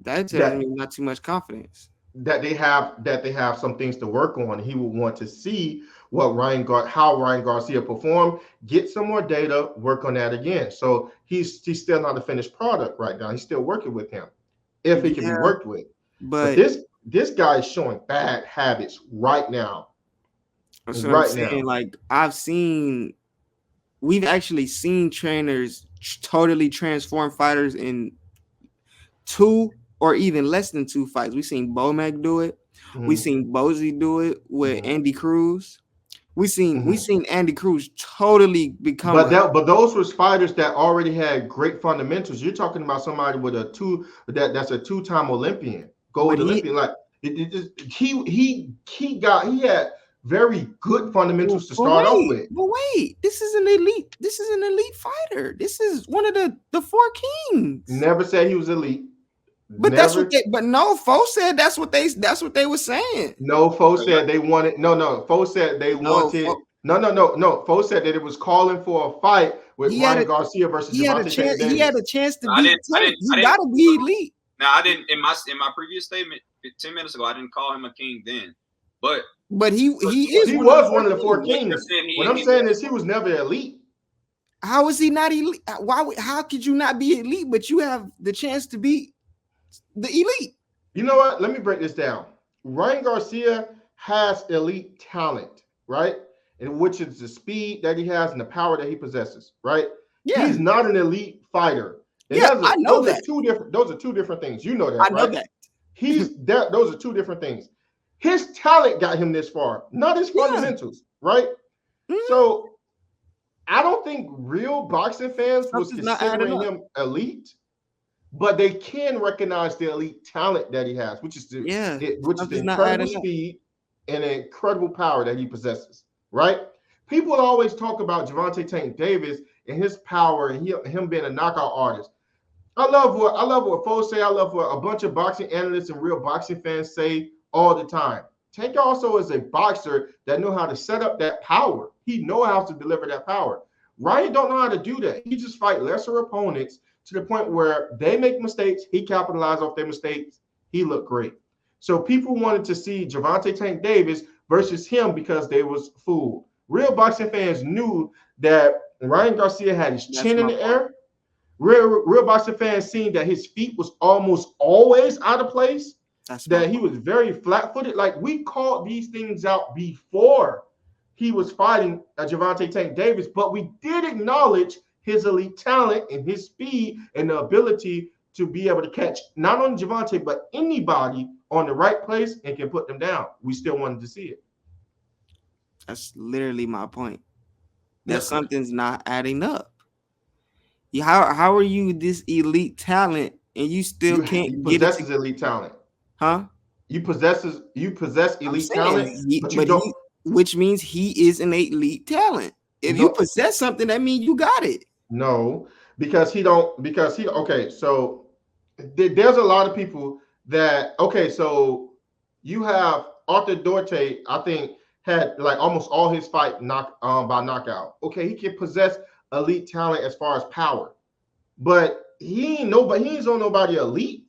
That tells me not too much confidence. That they have some things to work on. He would want to see how Ryan Garcia performed, get some more data, work on that again. So he's still not a finished product right now. He's still working with him if he can be worked with. But this guy is showing bad habits right now. That's what I'm saying. Like we've actually seen trainers totally transform fighters in 2 or even less than 2 fights. We've seen Bomac do it. Mm-hmm. We've seen Bozy do it with Andy Cruz. We've seen Andy Cruz totally become. But those were fighters that already had great fundamentals. You're talking about somebody with that's a 2-time Olympian, gold Olympian. Like he had very good fundamentals to start off with. But wait, this is an elite fighter. This is one of the 4 kings. Never said he was elite. But that's what Fo said that's what they were saying. No, Fo said they wanted Fo said they wanted Fo said that it was calling for a fight with Ryan Garcia versus he had a chance to beat Tank. You gotta be elite. Now I didn't in my previous statement 10 minutes ago, I didn't call him a king then. But he was one of the 4 kings. What I'm saying is he was never elite. How is he not elite? How could you not be elite, but you have the chance to be the elite? You know what? Let me break this down. Ryan Garcia has elite talent, right? And which is the speed that he has and the power that he possesses, right? Yeah. He's not an elite fighter. And I know that. Those are two different things. You know that, I know that. Those are two different things. His talent got him this far, not his fundamentals, right? So I don't think real boxing fans was considering him elite, but they can recognize the elite talent that he has, which is the incredible speed and incredible power that he possesses, right? People always talk about Gervonta Tank Davis and his power and him being a knockout artist. I love what folks say. I love what a bunch of boxing analysts and real boxing fans say all the time. Tank also is a boxer that knows how to set up that power. He knows how to deliver that power. Ryan don't know how to do that. He just fight lesser opponents to the point where they make mistakes. He capitalized off their mistakes. He looked great. So people wanted to see Gervonta Tank Davis versus him because they was fooled. Real boxing fans knew that Ryan Garcia had his chin in the air. Real boxing fans seen that his feet was almost always out of place. That he was very flat-footed. Like, we called these things out before he was fighting Gervonta Tank Davis, but we did acknowledge his elite talent and his speed and the ability to be able to catch not only Gervonta, but anybody on the right place and can put them down. We still wanted to see it. That's literally my point. That something's not adding up. How are you this elite talent and you still can't get it? Possesses elite talent. Huh? You possess elite talent, but you don't. Which means he is an elite talent. If you possess something, that means you got it. No, because okay, so there's a lot of people that, okay, so you have Arthur Duarte, I think, had like almost all his fight by knockout. Okay, he can possess elite talent as far as power, but he ain't on nobody elite.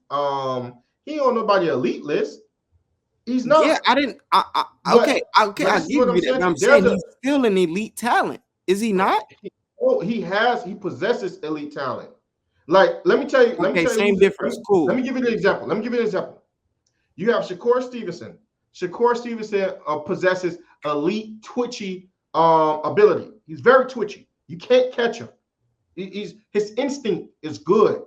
He ain't on nobody elite list. He's not. Yeah, I didn't. Okay, I give you that. I'm saying he's still an elite talent. Is he not? He possesses elite talent. Like, let me tell you. Same difference. Cool. Let me give you an example. You have Shakur Stevenson. Shakur Stevenson possesses elite twitchy ability. He's very twitchy. You can't catch him. His instinct is good,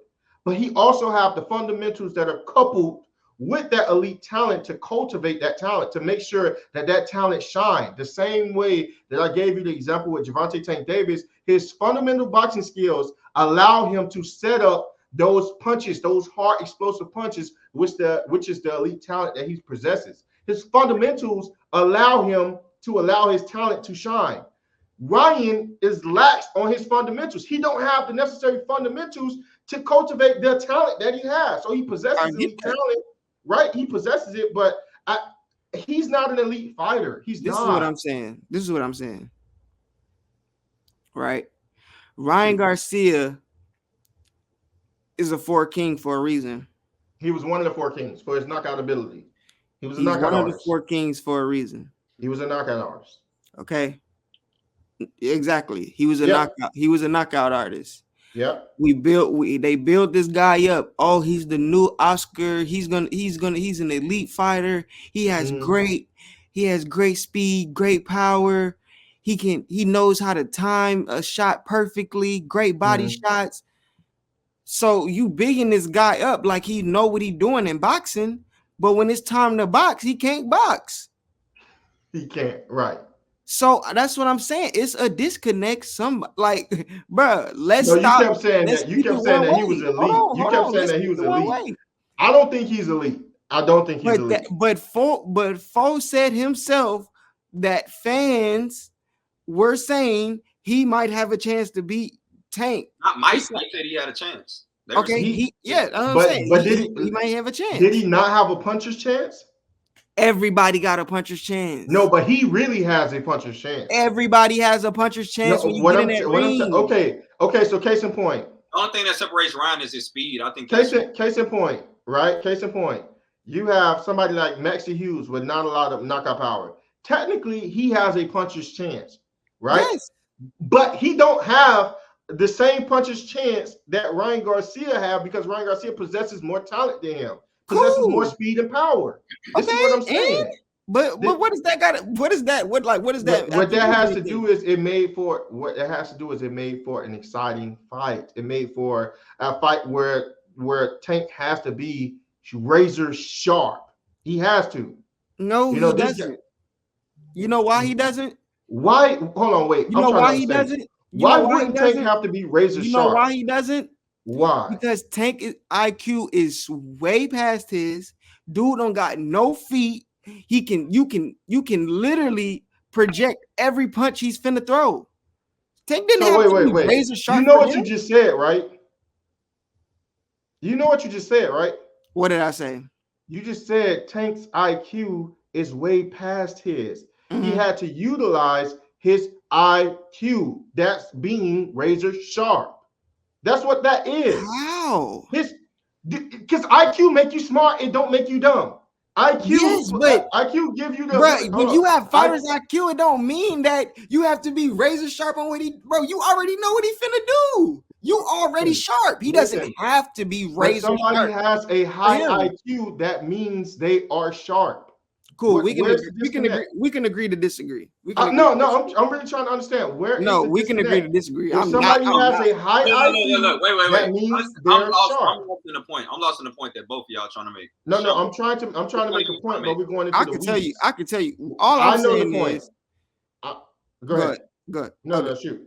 but he also have the fundamentals that are coupled with that elite talent to cultivate that talent, to make sure that talent shine. The same way that I gave you the example with Gervonta Tank Davis, his fundamental boxing skills allow him to set up those punches, those hard, explosive punches, which is the elite talent that he possesses. His fundamentals allow him to allow his talent to shine. Ryan is lax on his fundamentals. He don't have the necessary fundamentals to cultivate the talent that he has. So he possesses elite talent. Right, he possesses it, but he's not an elite fighter. This is what I'm saying. Right, Ryan Garcia is a 4 king for a reason. He was one of the 4 kings for his knockout ability. He's one of the 4 kings for a reason. He was a knockout artist. Okay, exactly. He was a knockout. He was a knockout artist. Yeah, they built this guy up. Oh, he's the new Oscar. He's an elite fighter. He has great speed, great power. He knows how to time a shot perfectly, great body shots. So you bigging this guy up like he know what he's doing in boxing, but when it's time to box, he can't box. He can't, right. So that's what I'm saying. It's a disconnect. Bro, let's stop. You kept saying that he was elite. You kept saying that he was elite. I don't think he's elite. But Fo said himself that fans were saying he might have a chance to beat Tank. Not Mike said he had a chance. Okay, he might have a chance. Did he not have a puncher's chance? Everybody got a puncher's chance. No, but he really has a puncher's chance. Everybody has a puncher's chance when you get in that ring. Okay, so case in point. The only thing that separates Ryan is his speed. I think case in point, right? Case in point. You have somebody like Maxie Hughes with not a lot of knockout power. Technically, he has a puncher's chance, right? Yes. But he don't have the same puncher's chance that Ryan Garcia have because Ryan Garcia possesses more talent than him, possesses more speed and power. This is what I'm saying. But what does that got? What is that? What is that? What that has to do is it made for an exciting fight. It made for a fight where Tank has to be razor sharp. He has to. No, he doesn't. You know why he doesn't? Why? Hold on, wait. You know why he doesn't? Why wouldn't Tank have to be razor sharp? You know why he doesn't? Why? Because Tank IQ is way past his. Dude don't got no feet. You can literally project every punch he's finna throw. Tank didn't have to be razor sharp. You know what you just said, right? You know what you just said, right? What did I say? You just said Tank's IQ is way past his. He had to utilize his IQ. That's being razor sharp. That's what that is. How? Because IQ make you smart, it don't make you dumb. IQ give you the right. When you have fighters IQ, it don't mean that you have to be razor sharp on what you already know what he finna do. You already sharp. He doesn't have to be razor sharp. Somebody has a high IQ, that means they are sharp. Cool. We can agree to disagree. I'm really trying to understand where. No, we can agree to disagree. If somebody has a high IQ, wait. That means they're sharp. I'm lost in the point that both of y'all trying to make. No, I'm trying to make a point, but we're going into I can tell you. All I'm saying is. Go ahead. No, shoot.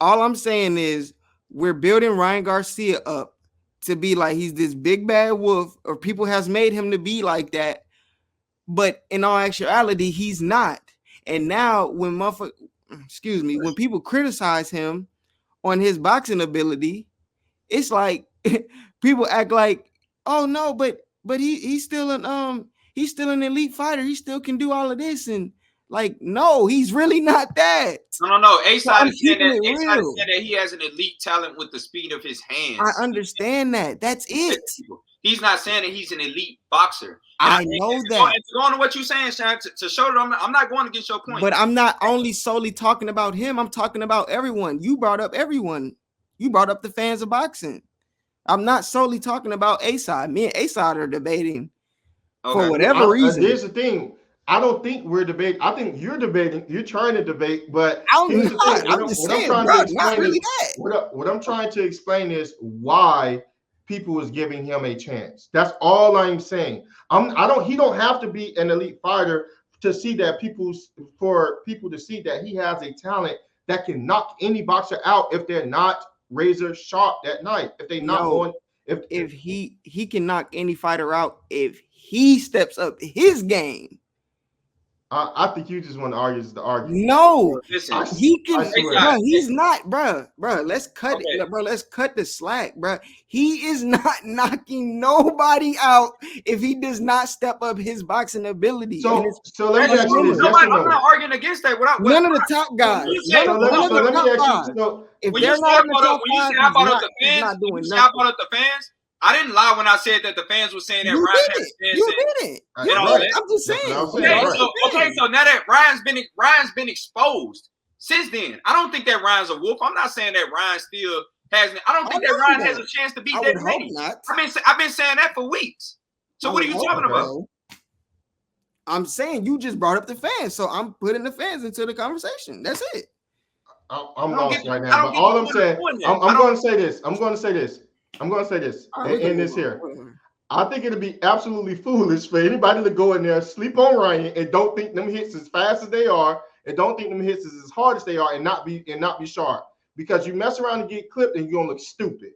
All I'm saying is we're building Ryan Garcia up to be like he's this big bad wolf, or people has made him to be like that. But in all actuality, he's not. And now when people criticize him on his boxing ability, it's like people act like, oh no, but he's still an elite fighter. He still can do all of this. And like, no, he's really not that. No. A-Side is saying that he has an elite talent with the speed of his hands. I understand that. That's it. He's not saying that he's an elite boxer. I know that. It's going to what you're saying, Sean, to show that I'm not going against your point. But I'm not only solely talking about him. I'm talking about everyone. You brought up everyone. You brought up the fans of boxing. I'm not solely talking about A-Side. Me and A-Side are debating for whatever reason. Here's the thing. I don't think we're debating. I think you're debating. You're trying to debate, but I'm just saying, not really that. What I'm trying to explain is why people is giving him a chance. That's all I'm saying. He don't have to be an elite fighter to see that for people to see that he has a talent that can knock any boxer out if they're not razor sharp that night. If they not going, if he can knock any fighter out if he steps up his game. I think you just want to argue the argument. No, he can. Bro, he's not, bro. Let's cut it, bro. Let's cut the slack, bro. He is not knocking nobody out if he does not step up his boxing ability. So let me ask you this. I'm not arguing against that. None of the top guys. If they're not in the top five, he's not doing nothing. The fans. I didn't lie when I said that the fans were saying that Ryan didn't. I'm just saying. So now that Ryan's been exposed since then, I don't think that Ryan's a wolf. I'm not saying that Ryan still hasn't. I don't think that Ryan has a chance to beat that Haney. I've been saying that for weeks. So what are you talking about? I'm saying you just brought up the fans, so I'm putting the fans into the conversation. That's it. I'm lost right now. But all I'm saying, I'm going to say this. I'm going to say this and end this here. I think it'd be absolutely foolish for anybody to go in there, sleep on Ryan, and don't think them hits as fast as they are, and don't think them hits is as hard as they are, and not be sharp. Because you mess around and get clipped, and you're gonna look stupid.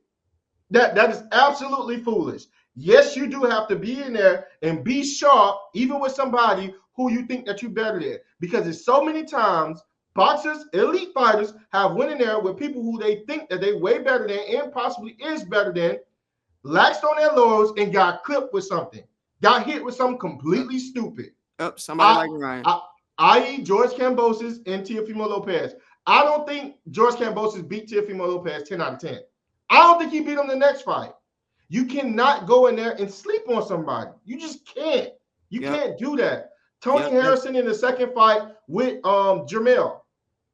That is absolutely foolish. Yes, you do have to be in there and be sharp, even with somebody who you think that you're better than. Because it's so many times boxers, elite fighters have went in there with people who they think that they way better than and possibly is better than, laxed on their laurels and got clipped with something, got hit with something completely stupid. Somebody like Ryan. I.e. George Kambosos and Teofimo Lopez. I don't think George Kambosos beat Teofimo Lopez 10 out of 10. I don't think he beat him the next fight. You cannot go in there and sleep on somebody. You just can't. You can't do that. Tony Harrison in the second fight with Jermell.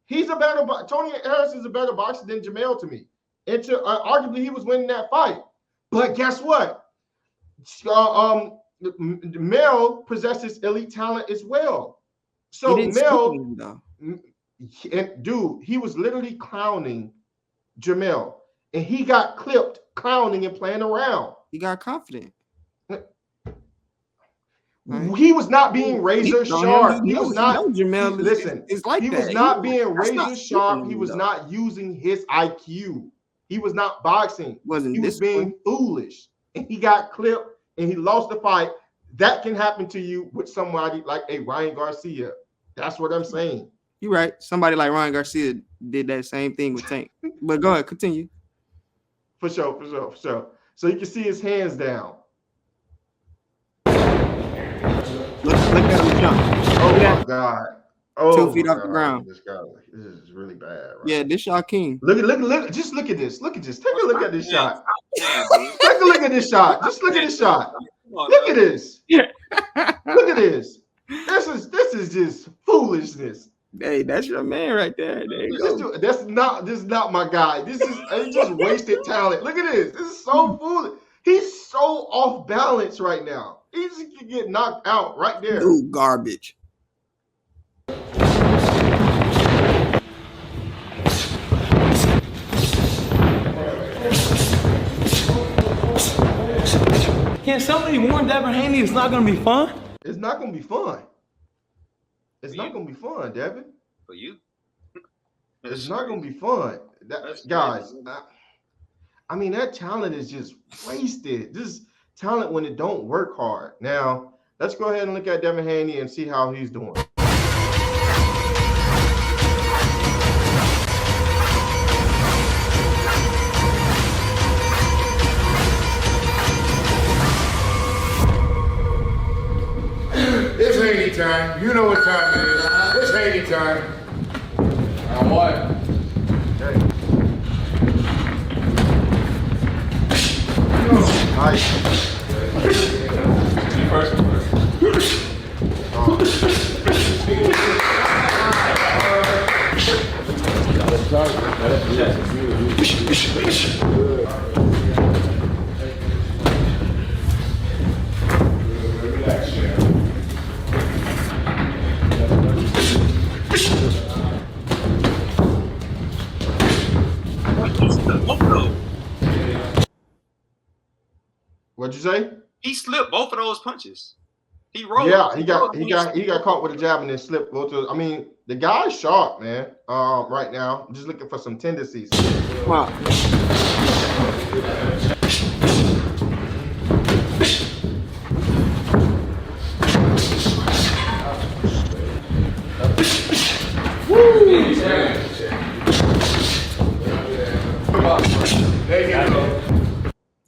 He's a better Tony Harris is a better boxer than Jamel to me. And arguably he was winning that fight. But guess what? Mel possesses elite talent as well. So Mel, and dude, he was literally clowning Jamel, and he got clipped clowning and playing around. He got confident. He was not being razor sharp. He was not. Jamel, listen, it's like he that. was not being razor sharp. He was not using his IQ. He was not boxing. He was being foolish, and he got clipped, and he lost the fight. That can happen to you with somebody like a Ryan Garcia. That's what I'm saying. You're right. Somebody like Ryan Garcia did that same thing with Tank. But go ahead, continue. For sure. So you can see his hands down. Look at him jump. Oh my God. Oh, 2 feet off the ground. This is really bad. Right? Yeah, this y'all king. Look. Just look at this. Take a look at this shot. Take a look at this shot. Just look at this shot. Look at this. Look at this. This is just foolishness. Hey, that's your man right there. There you go. This is not my guy. This is just wasted talent. Look at this. This is so foolish. He's so off balance right now. He just can get knocked out right there. Dude, garbage. Can somebody warn Devin Haney it's not going to be fun? It's not going to be fun. It's not going to be fun, Devin. For you? It's not going to be fun. Guys, I mean, that talent is just wasted. This talent when it don't work hard. Now, let's go ahead and look at Devin Haney and see how he's doing. It's Haney time. You know what time it is. It's Haney time. On what? Okay. Nice. You first. What'd you say? He slipped both of those punches. He rolled. Yeah, he got caught with a jab and then slipped both of those. I mean, the guy's sharp, man. Right now, I'm just looking for some tendencies. Wow.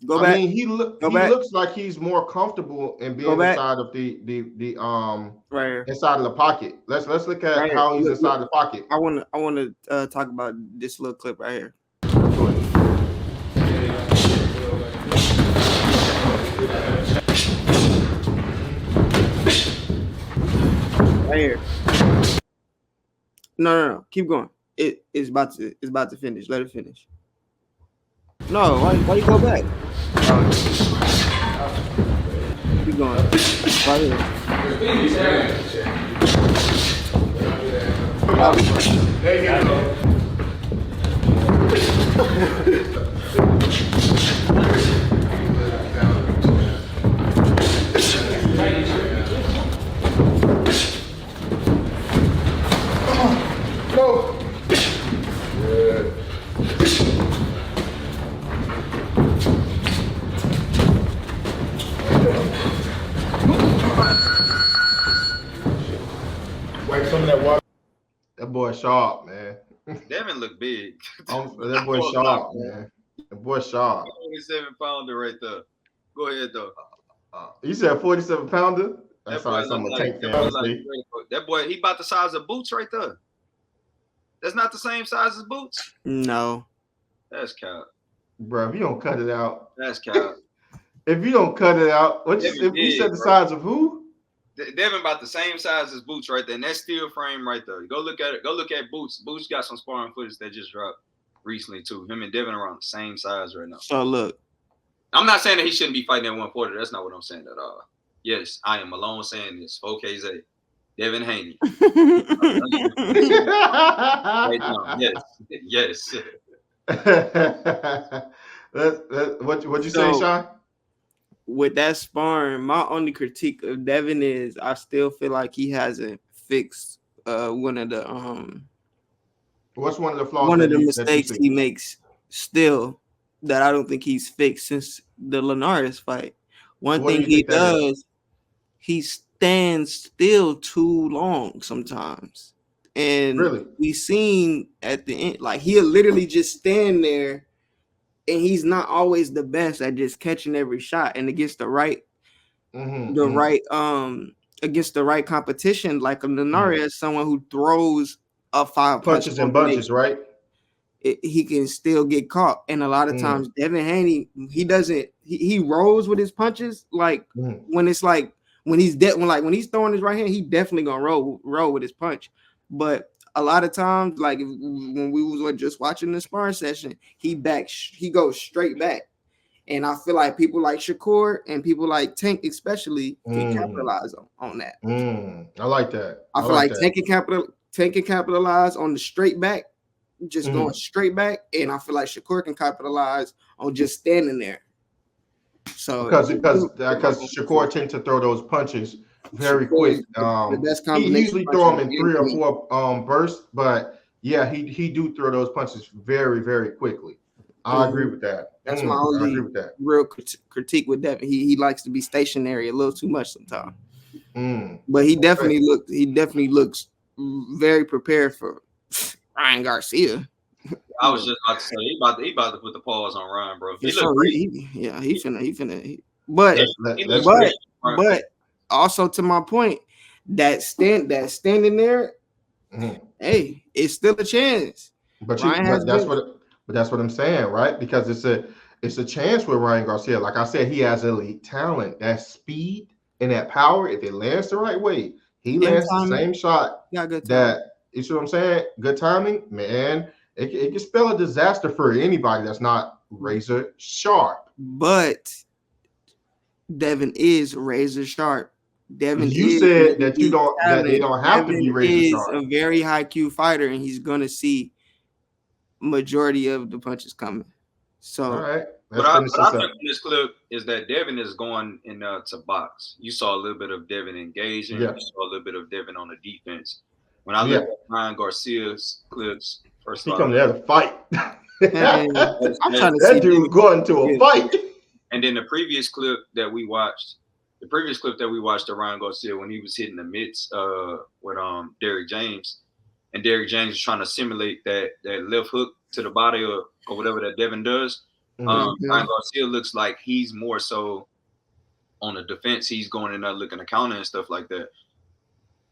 Go back. I mean, he looks like he's more comfortable in being inside of the right here. Inside of the pocket. Let's look at right how he's inside the pocket. I want to talk about this little clip right here. Right here. No. Keep going. It's about to finish. Let it finish. No, why you go back? Keep going. Right here. There you go. Go. Good. Wipe some of that water. That boy sharp, man. Devin look big. That boy sharp, man. That boy sharp. 47-pounder right there. Go ahead, though. You said 47-pounder? That's all right. That boy, he about the size of Boots right there. That's not the same size as Boots? No. That's cap. Bro, if you don't cut it out. That's cap. If you don't cut it out, if you said the size of who? Devin about the same size as Boots right there, and that steel frame right there. Go look at it. Go look at Boots. Boots got some sparring footage that just dropped recently too. Him and Devin are around the same size right now. So look, I'm not saying that he shouldn't be fighting at 140. That's not what I'm saying at all. Yes, I am alone saying this. KZ, Devin Haney. Yes. What'd you say, Sean? With that sparring, my only critique of Devin is I still feel like he hasn't fixed one of the What's one of the flaws? One of the mistakes he makes still that I don't think he's fixed since the Linares fight. One thing he does, he stands still too long sometimes. And we seen at the end, like he'll literally just stand there, and he's not always the best at just catching every shot. And against the right, against the right competition, like a Linares, someone who throws a 5 punches and bunches, right? He can still get caught. And a lot of times, Devin Haney, he rolls with his punches. Like when it's like when he's when he's throwing his right hand, he definitely gonna roll with his punch. But a lot of times, like when we was just watching the sparring session, he goes straight back. And I feel like people like Shakur and people like Tank especially can capitalize on that. I like that. I feel like Tank can capitalize on the straight back, just going straight back. And I feel like Shakur can capitalize on just standing there. So because Shakur tends to throw those punches very quick. The best he usually throw them in 3 or 4 bursts, but yeah, he do throw those punches very, very quickly. I agree with that. That's my only real critique with Devin. He likes to be stationary a little too much sometimes. But he definitely looks very prepared for Ryan Garcia. I was just about to say he about to put the pause on Ryan, bro. He finna. But also to my point, that standing there, hey, it's still a chance. But that's what I'm saying, right? Because it's a chance with Ryan Garcia. Like I said, he has elite talent, that speed and that power. If it lands the right way, he lands the same shot. Yeah, good timing. That you see what I'm saying? Good timing, man. It can spell a disaster for anybody that's not razor sharp. But Devin is razor sharp. Devin, you said that they don't have to be razor sharp. He's a very high Q fighter, and he's gonna see majority of the punches coming. So, all right. What I took from this clip is that Devin is going in to box. You saw a little bit of Devin engaging. You saw a little bit of Devin on the defense. When I look at Ryan Garcia's clips, first of all, he come there to fight. I'm trying to that dude going to a fight. And then the previous clip that we watched of Ryan Garcia when he was hitting the mitts with Derrick James, and Derrick James was trying to simulate that left hook to the body or whatever that Devin does. Ryan Garcia looks like he's more so on the defense. He's going in there looking to counter and stuff like that.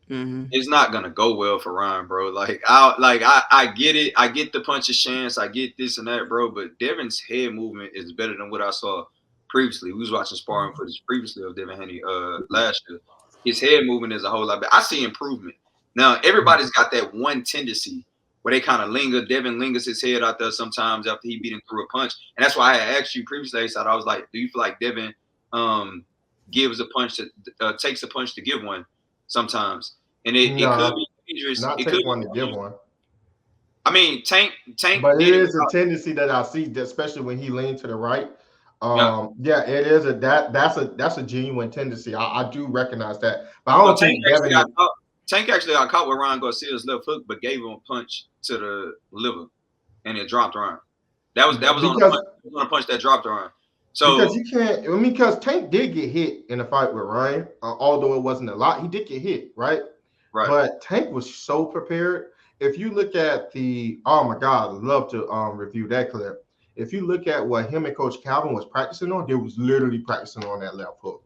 It's not gonna go well for Ryan, bro. I get it. I get the punches chance. I get this and that, bro. But Devin's head movement is better than what I saw previously. We was watching sparring footage previously of Devin Haney last year. His head movement is a whole lot better. I see improvement. Now everybody's got that one tendency where they kind of linger. Devin lingers his head out there sometimes after he beat him through a punch, and that's why I asked you previously. I was like, do you feel like Devin gives a punch to takes a punch to give one sometimes? And it could be dangerous. Not it take could one to give one. I mean, Tank. But it is a tendency that I see, especially when he leans to the right. It is that's a genuine tendency. I do recognize that, but I don't think Tank actually got caught with Ryan Garcia's left hook, but gave him a punch to the liver, and it dropped Ryan. That was on a punch that dropped Ryan. So because you can't, because Tank did get hit in a fight with Ryan, although it wasn't a lot. He did get hit, right? Right. But Tank was so prepared. If you look at oh my God, I'd love to review that clip. If you look at what him and Coach Calvin was practicing on, they was literally practicing on that left hook.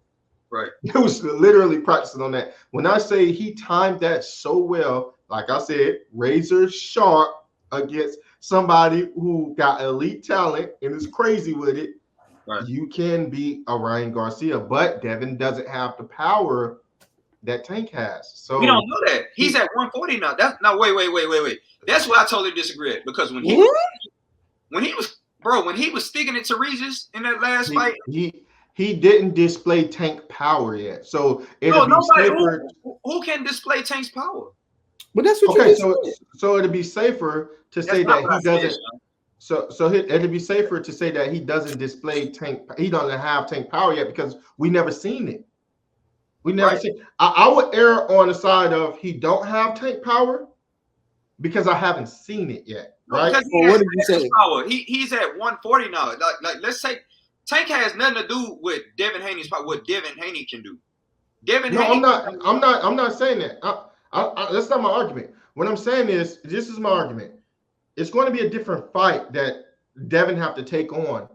Right. It was literally practicing on that. When I say he timed that so well, like I said, razor sharp against somebody who got elite talent and is crazy with it, you can beat a Ryan Garcia. But Devin doesn't have the power that Tank has. So we don't know that. He's at 140 now. That's now wait. That's what I totally disagree at, because when he was sticking it to Regis in that last fight, he didn't display Tank power yet. So it'll be safer. Who can display Tank's power? But that's what you said. So it'll be safer to say that he doesn't. It'd be safer to say that he doesn't display Tank. He doesn't have Tank power yet because we never seen it. We never seen. I would err on the side of he don't have Tank power because I haven't seen it yet. Right? Well, what did you say? Power. He's at 140 now. Like let's say Tank has nothing to do with Devin Haney's power. What Devin Haney can do. Haney. I'm not saying that. That's not my argument. What I'm saying is, this is my argument. It's going to be a different fight that Devin have to take on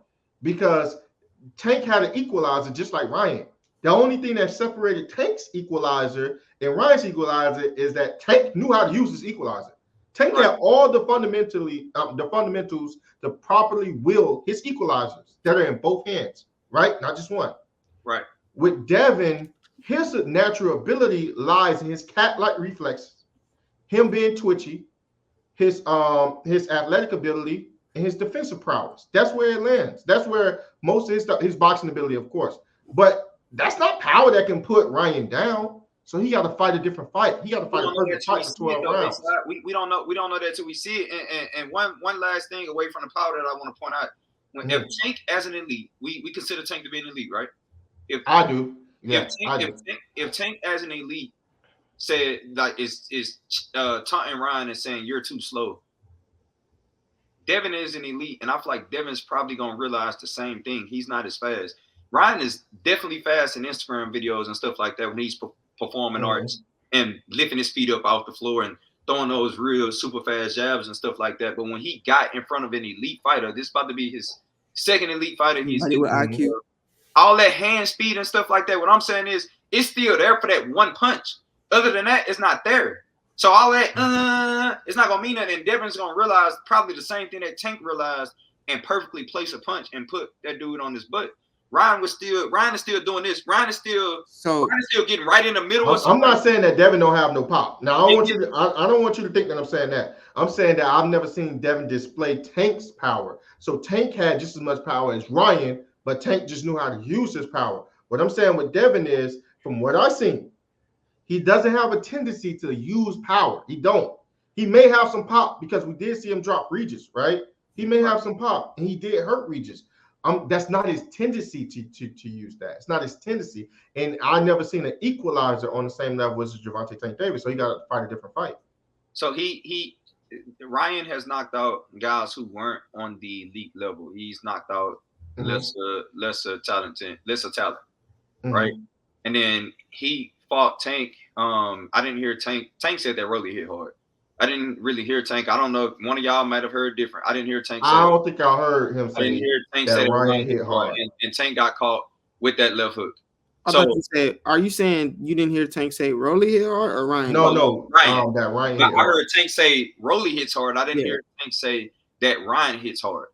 because Tank had an equalizer just like Ryan. The only thing that separated Tank's equalizer and Ryan's equalizer is that Tank knew how to use his equalizer. Tank had all the fundamentals to properly wield his equalizers that are in both hands, right? Not just one. Right. With Devin, his natural ability lies in his cat-like reflexes, him being twitchy, his athletic ability, and his defensive prowess. That's where it lands. That's where most of his boxing ability, of course. But that's not power that can put Ryan down. So he got to fight a different fight. He got to fight a perfect fight for 12 rounds. We don't know that till we see it. And one last thing away from the power that I want to point out: if Tank as an elite, we consider Tank to be an elite, right? I do. Yeah, if Tank as an elite said like is taunting Ryan and saying you're too slow, Devin is an elite, and I feel like Devin's probably gonna realize the same thing. He's not as fast. Ryan is definitely fast in Instagram videos and stuff like that when he's performing arts and lifting his feet up off the floor and throwing those real super fast jabs and stuff like that. But when he got in front of an elite fighter, this is about to be his second elite fighter. He's with IQ. All that hand speed and stuff like that. What I'm saying is it's still there for that one punch. Other than that, it's not there. So all that it's not gonna mean nothing. And Devin's gonna realize probably the same thing that Tank realized and perfectly place a punch and put that dude on his butt. Ryan is still doing this. Ryan is still getting right in the middle of something. I'm not saying that Devin don't have no pop. Now I don't want you to think that I'm saying that. I'm saying that I've never seen Devin display Tank's power. So Tank had just as much power as Ryan, but Tank just knew how to use his power. What I'm saying with Devin is, from what I've seen, he doesn't have a tendency to use power. He don't. He may have some pop because we did see him drop Regis, right? He may have some pop, and he did hurt Regis. That's not his tendency to use that. It's not his tendency. And I never seen an equalizer on the same level as Gervonta Tank Davis. So he got to fight a different fight. So Ryan has knocked out guys who weren't on the elite level. He's knocked out lesser talent, right? And then he fought Tank. I didn't hear Tank. Tank said that Rolly hit hard. I didn't really hear Tank. I don't know if one of y'all might have heard different. I didn't hear Tank say I don't think I heard him say I didn't hear Tank say Ryan hit hard. And Tank got caught with that left hook. Are you saying you didn't hear Tank say Rolly hit hard or Ryan? No, Ryan. That Ryan I hit hard. heard Tank say Rolly hits hard. I didn't hear Tank say that Ryan hits hard.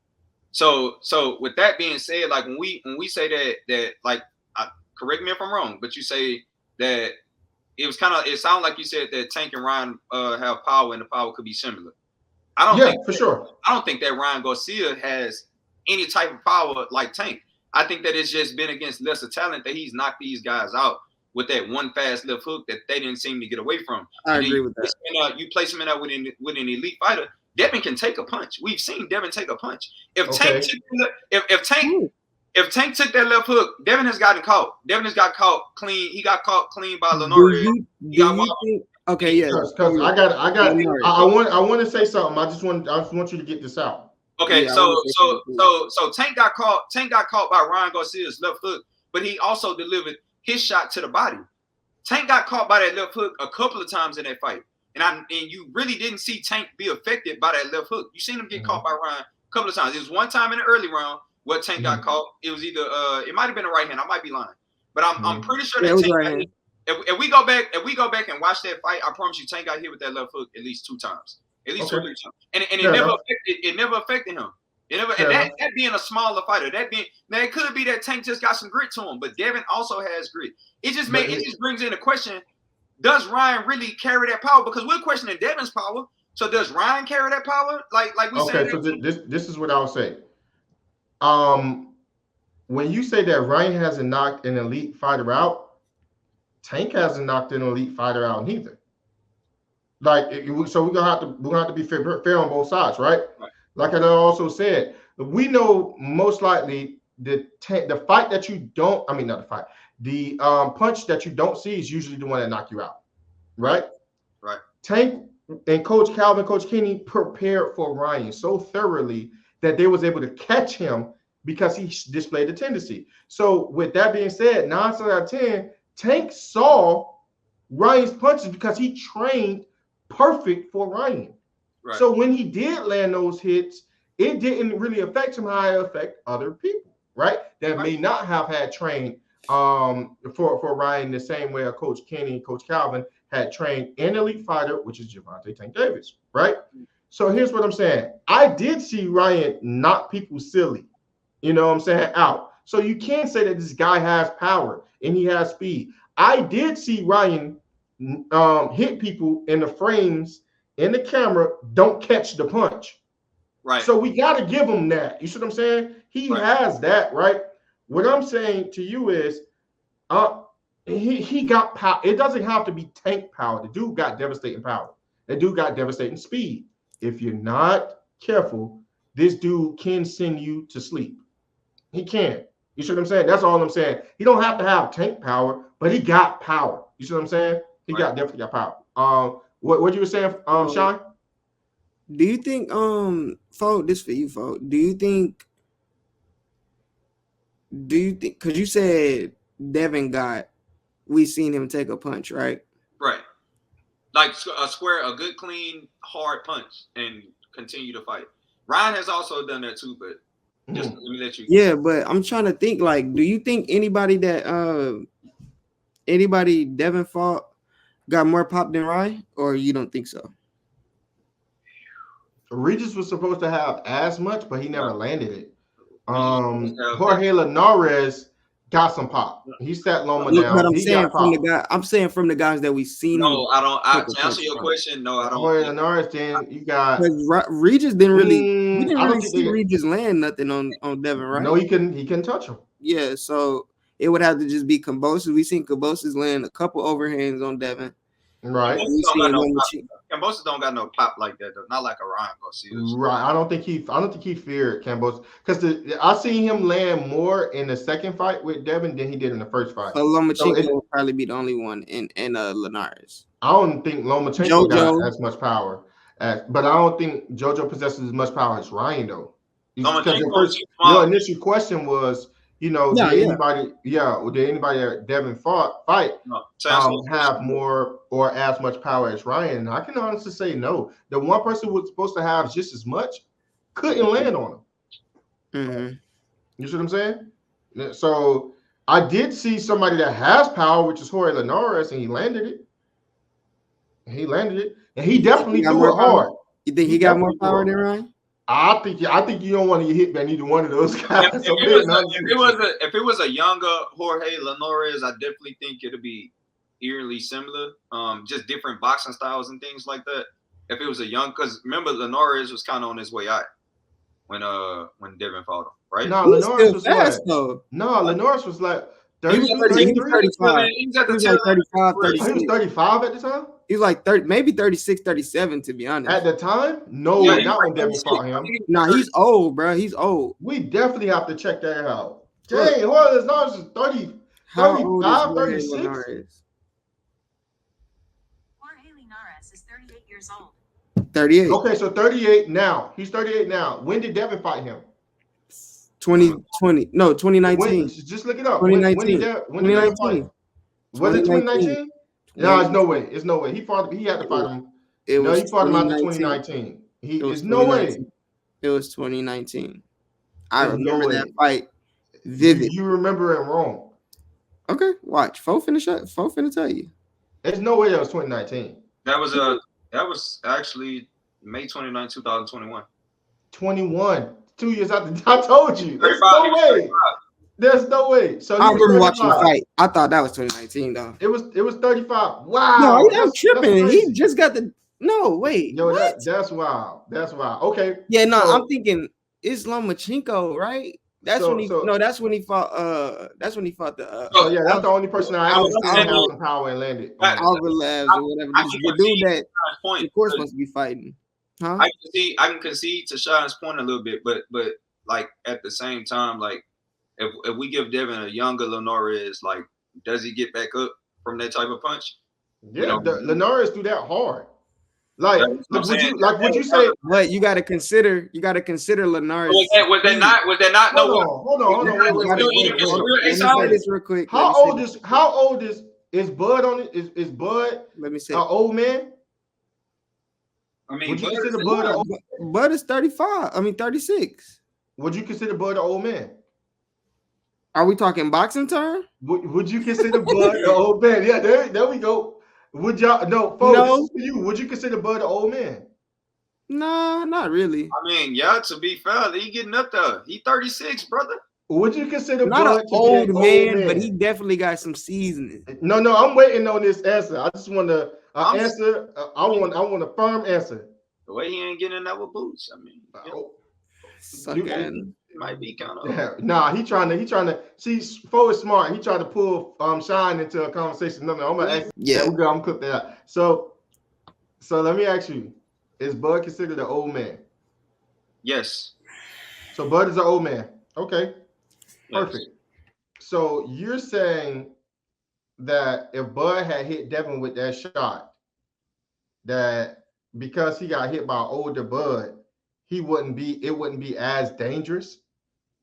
So with that being said, like when we say that like correct me if I'm wrong, but you say that it sounded like you said that Tank and Ryan have power and the power could be similar. I don't think that Ryan Garcia has any type of power like Tank. I think that it's just been against lesser talent that he's knocked these guys out with that one fast left hook that they didn't seem to get away from. I agree with that. You place him in that with an elite fighter, Devin can take a punch. We've seen Devin take a punch. If Tank took that left hook, Devin has gotten caught. Devin has got caught clean. He got caught clean by Lenore. Okay, yeah. Because I want to say something. I just want you to get this out. Okay, so Tank got caught. Tank got caught by Ryan Garcia's left hook, but he also delivered his shot to the body. Tank got caught by that left hook a couple of times in that fight, and you really didn't see Tank be affected by that left hook. You seen him get caught by Ryan a couple of times. It was one time in the early round where Tank got caught. It was either it might have been a right hand. I might be lying, but I'm pretty sure that Tank got hit. If we go back and watch that fight, I promise you, Tank got hit with that left hook at least 2 times. At least 2 or 3 times. And it never affected him. And that being a smaller fighter, it could be that Tank just got some grit to him, but Devin also has grit. It just brings into question does Ryan really carry that power? Because we're questioning Devin's power. So does Ryan carry that power? Like we said. Okay, so this is what I would say. When you say that Ryan hasn't knocked an elite fighter out, Tank hasn't knocked an elite fighter out neither. Like, so we're gonna have to be fair on both sides, right? Like I also said, we know most likely the fight that you don't, I mean not the fight, the punch that you don't see is usually the one that knock you out, right? Right. Tank and Coach Calvin, Coach Kenny prepared for Ryan so thoroughly that they was able to catch him because he displayed the tendency. So with that being said, 9 out of 10, Tank saw Ryan's punches because he trained perfect for Ryan. Right. So when he did land those hits, it didn't really affect him how it affect other people, right? That may not have had trained for Ryan the same way a Coach Kenny and Coach Calvin had trained an elite fighter, which is Gervonta Tank Davis, right? So here's what I'm saying. I did see Ryan knock people silly, you know what I'm saying, out. So you can't say that this guy has power and he has speed. I did see Ryan hit people in the frames in the camera, don't catch the punch. Right. So we got to give him that. You see what I'm saying? He has that, right? What I'm saying to you is he got power. It doesn't have to be Tank power. The dude got devastating power. The dude got devastating speed. If you're not careful, this dude can send you to sleep. He can. You see what I'm saying? That's all I'm saying. He don't have to have Tank power, but he got power. You see what I'm saying? He definitely got power. What you were saying, Sean? Do you think, Fo, this for you, Fo, do you think, because you said Devin we seen him take a punch, right? Right. Like a good, clean, hard punch and continue to fight. Ryan has also done that too, but just let me let you. Yeah, but I'm trying to think, like, do you think anybody Devin fought got more pop than Ryan, or you don't think so? Regis was supposed to have as much, but he never landed it. Jorge Linares got some pop. He sat Loma down. But I'm saying from the guys that we've seen. No, I don't. To answer your question, no, I don't. Jorge Linares, then you got Regis didn't really. We didn't really see Regis land nothing on Devin, right? No, he couldn't touch him. Yeah, so it would have to just be Kambosos. We seen Kambosos land a couple overhands on Devin. Right. Kambosos don't got no pop like that though. Not like a Ryan Garcia. Right. I don't think he feared Kambosos because I seen him land more in the second fight with Devin than he did in the first fight. Lomachenko will probably be the only one in Linares. I don't think Lomachenko got as much power but I don't think JoJo possesses as much power as Ryan though. Because your initial question was, did anybody that Devin fight have more or as much power as Ryan? I can honestly say no. The one person who was supposed to have just as much couldn't land on him. Mm-hmm. You see what I'm saying? So I did see somebody that has power, which is Jorge Linares, and he landed it. And he definitely threw it hard. You think he got more power than Ryan? I think you don't want to get hit by neither one of those guys. If it was a younger Jorge Linares, I definitely think it'd be eerily similar. Just different boxing styles and things like that. If it was a young, because remember Linares was kind of on his way out when Devin fought him, right? No, Linares was fast, though. No, Linares was like 32, 33. He was like 35, 36. He was 35 at the time? He was like 30, maybe 36, 37, to be honest. At the time? No, not when Devin fought him. Nah, he's old, bro. He's old. We definitely have to check that out. Dang, Jorge Linares is 30, 35, 36. Jorge Linares is 38 years old. 38. Okay, so 38 now. He's 38 now. When did Devin fight him? 2020. No, 2019. Just look it up. 2019. When did Devin fight him? Was it 2019? No, it's no way. It's no way. He had to fight him. He fought him after 2019. There's no way. It was 2019. I remember that fight vivid. You remember it wrong. Okay, watch. Fo finna tell you. There's no way that was 2019. That was actually May 29, 2021. 21. 2 years after I told you. There's no way. There's no way. So I remember watching the fight. I thought that was 2019 though. It was 35. Wow. No, I'm tripping. He just got the wait. Yo, that's wild. That's wild. Okay. Yeah, no, I'm thinking Islam Lomachenko, right? That's when he fought that's when he fought the yeah, that's the only person I ever seen have some power and landed. Overlaps or whatever. The dude that of course supposed to be fighting. Huh? I can concede to Sean's point a little bit, but like at the same time, like if we give Devin a younger Linares, like does he get back up from that type of punch? Yeah, Linares do that hard. Like, would you say? But you got to consider Linares. Was that not? Hold on. Wait, this real quick. How old is Bud on it? Is Bud? Let me say, an old man? I mean, would you consider Bud? Bud is 35. I mean, 36. Would you consider Bud an old man? Are we talking boxing term? Would you consider Bud an old man? Yeah, there we go. Would y'all folks, for you, would you consider Bud an old man? No, not really. I mean, yeah, to be fair, he getting up there. He 36, brother. Would you consider not Bud an old man, but he definitely got some seasoning. No, I'm waiting on this answer. I just want to answer. I want a firm answer. The way he ain't getting in that with boots. I mean, it might be kind of. Yeah, nah, he trying to. See, Fo is smart. He tried to pull Shine into a conversation. No, I'm gonna ask. Yeah, I'm gonna cook that out. So let me ask you: is Bud considered an old man? Yes. So Bud is an old man. Okay, yes. Perfect. So you're saying that if Bud had hit Devin with that shot, that because he got hit by older Bud, it wouldn't be as dangerous?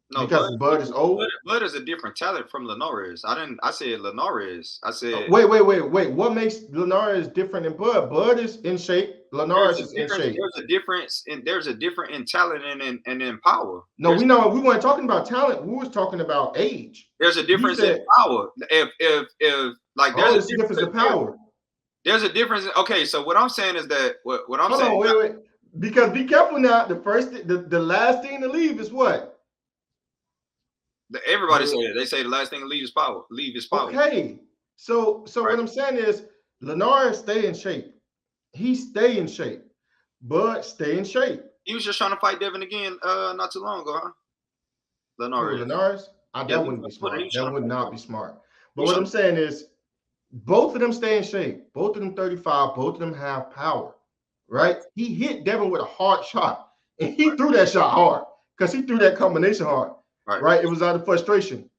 No, because Bud is old. Bud is a different talent from Linares. I said Linares. I said wait. What makes Linares different than Bud? Bud is in shape. Linares is in shape. There's a different in talent and in power. No, we weren't talking about talent. We was talking about age. There's a difference in power. If like there's a difference in power. There's a difference. Okay, so what I'm saying is that what I'm saying. Hold on, wait. Because be careful now. The last thing to leave is what? Everybody say it. They say the last thing to leave is power. Leave is power. Okay. So right. What I'm saying is Linares stay in shape. He stay in shape. Bud stay in shape. He was just trying to fight Devin again not too long ago, huh? Linares? That wouldn't be smart. That would not be smart. But what I'm saying is both of them stay in shape. Both of them 35. Both of them have power. Right? He hit Devin with a hard shot. And he threw that shot hard because he threw that combination hard. Right. It was out of frustration.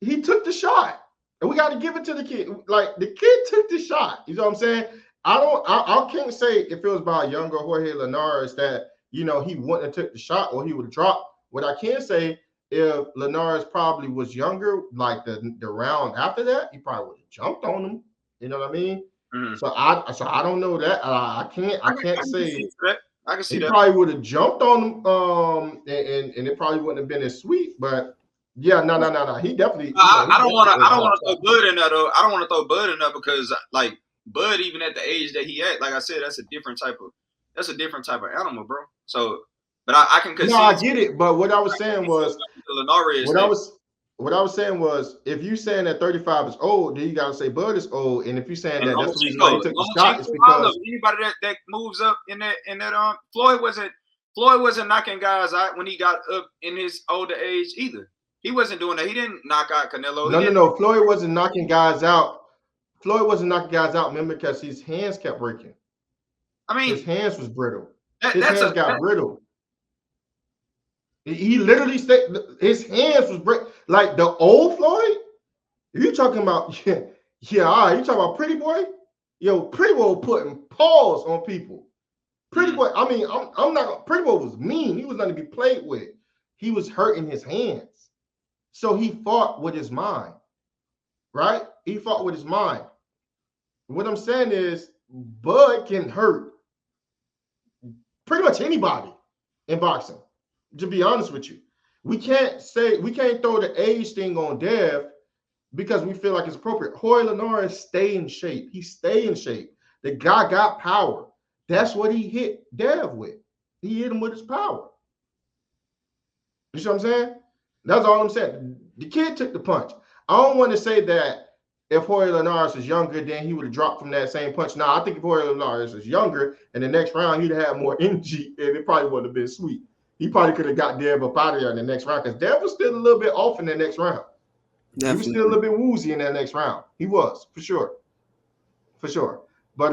He took the shot. And we got to give it to the kid. Like the kid took the shot. You know what I'm saying? I can't say if it was by younger Jorge Linares that, he wouldn't have took the shot or he would have dropped. What I can say, if Linares probably was younger, like the round after that, he probably would have jumped on him. You know what I mean? Mm-hmm. So I don't know that. I can't say. I can see that. He probably would have jumped on him, and it probably wouldn't have been as sweet. But yeah, no. He definitely. I don't want to throw Bud in there though. I don't want to throw Bud in there because like Bud, even at the age that he at, like I said, that's a different type of animal, bro. So, but I can concede. No, I get it. But what I was saying was, what I was saying was, if you saying that 35 is old, then you gotta say Bud is old. And if you saying that that's the reason why he took the shot, is because anybody that moves up in that Floyd wasn't knocking guys out when he got up in his older age either. He wasn't doing that. He didn't knock out Canelo. No. Floyd wasn't knocking guys out. Remember, because his hands kept breaking. I mean, his hands was brittle. His hands got brittle. He literally stayed. His hands was break like the old Floyd. You talking about? Yeah. All right. You talking about Pretty Boy? Yo, Pretty Boy putting paws on people. Pretty Boy. I mean, I'm not. Pretty Boy was mean. He was not to be played with. He was hurting his hands, so he fought with his mind. Right? He fought with his mind. What I'm saying is, Bud can hurt pretty much anybody in boxing. To be honest with you, we can't throw the age thing on Dev because we feel like it's appropriate. Jorge Linares stay in shape. He stay in shape. The guy got power. That's what he hit Dev with. He hit him with his power. You see what I'm saying? That's all I'm saying. The kid took the punch. I don't want to say that if Jorge Linares is younger, then he would have dropped from that same punch. Now, I think if Jorge Linares is younger, in the next round, he'd have more energy, and it probably wouldn't have been sweet. He probably could have got Dev up out of there in the next round, because Dev was still a little bit off in that next round. Definitely. He was still a little bit woozy in that next round. He was, for sure. For sure. But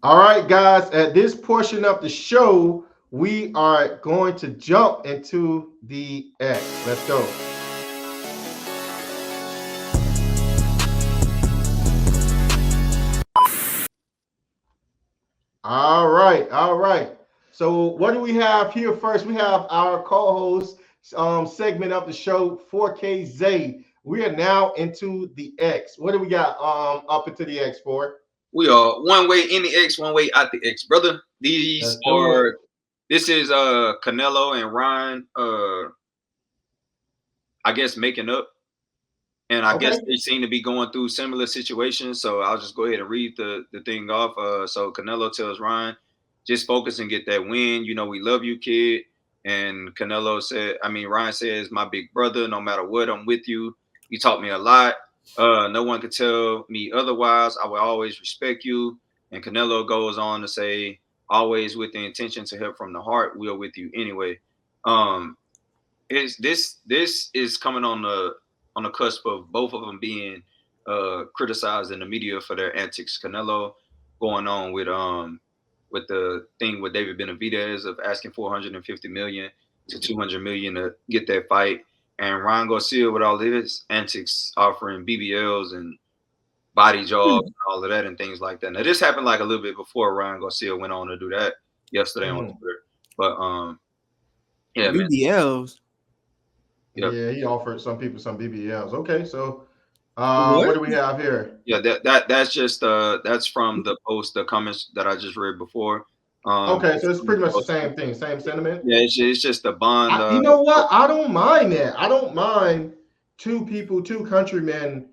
all right, guys, at this portion of the show, we are going to jump into the X. Let's go. All right, all right. So what do we have here first? We have our co-host segment of the show, 4K Zay. We are now into the X. What do we got up into the X for? We are one way in the X, one way out the X, brother. This is Canelo and Ryan I guess making up. And I guess they seem to be going through similar situations. So I'll just go ahead and read the thing off. So Canelo tells Ryan, just focus and get that win. You know, we love you, kid. And Ryan says, my big brother, no matter what, I'm with you. You taught me a lot. No one could tell me otherwise. I will always respect you. And Canelo goes on to say, always with the intention to help from the heart. We are with you anyway. This is coming on the cusp of both of them being criticized in the media for their antics. Canelo going on with the thing with David Benavidez of asking $450 million to $200 million to get that fight. And Ryan Garcia with all his antics, offering BBLs and body jobs and all of that and things like that. Now, this happened like a little bit before Ryan Garcia went on to do that yesterday on Twitter. But, yeah, BBLs? Man. Yeah, he offered some people some BBLs. Okay, so what do we have here? Yeah, that's just that's from the post, the comments that I just read before. Okay, so it's pretty much the same thing, same sentiment. Yeah, it's just a bond. You know what? I don't mind that. I don't mind two countrymen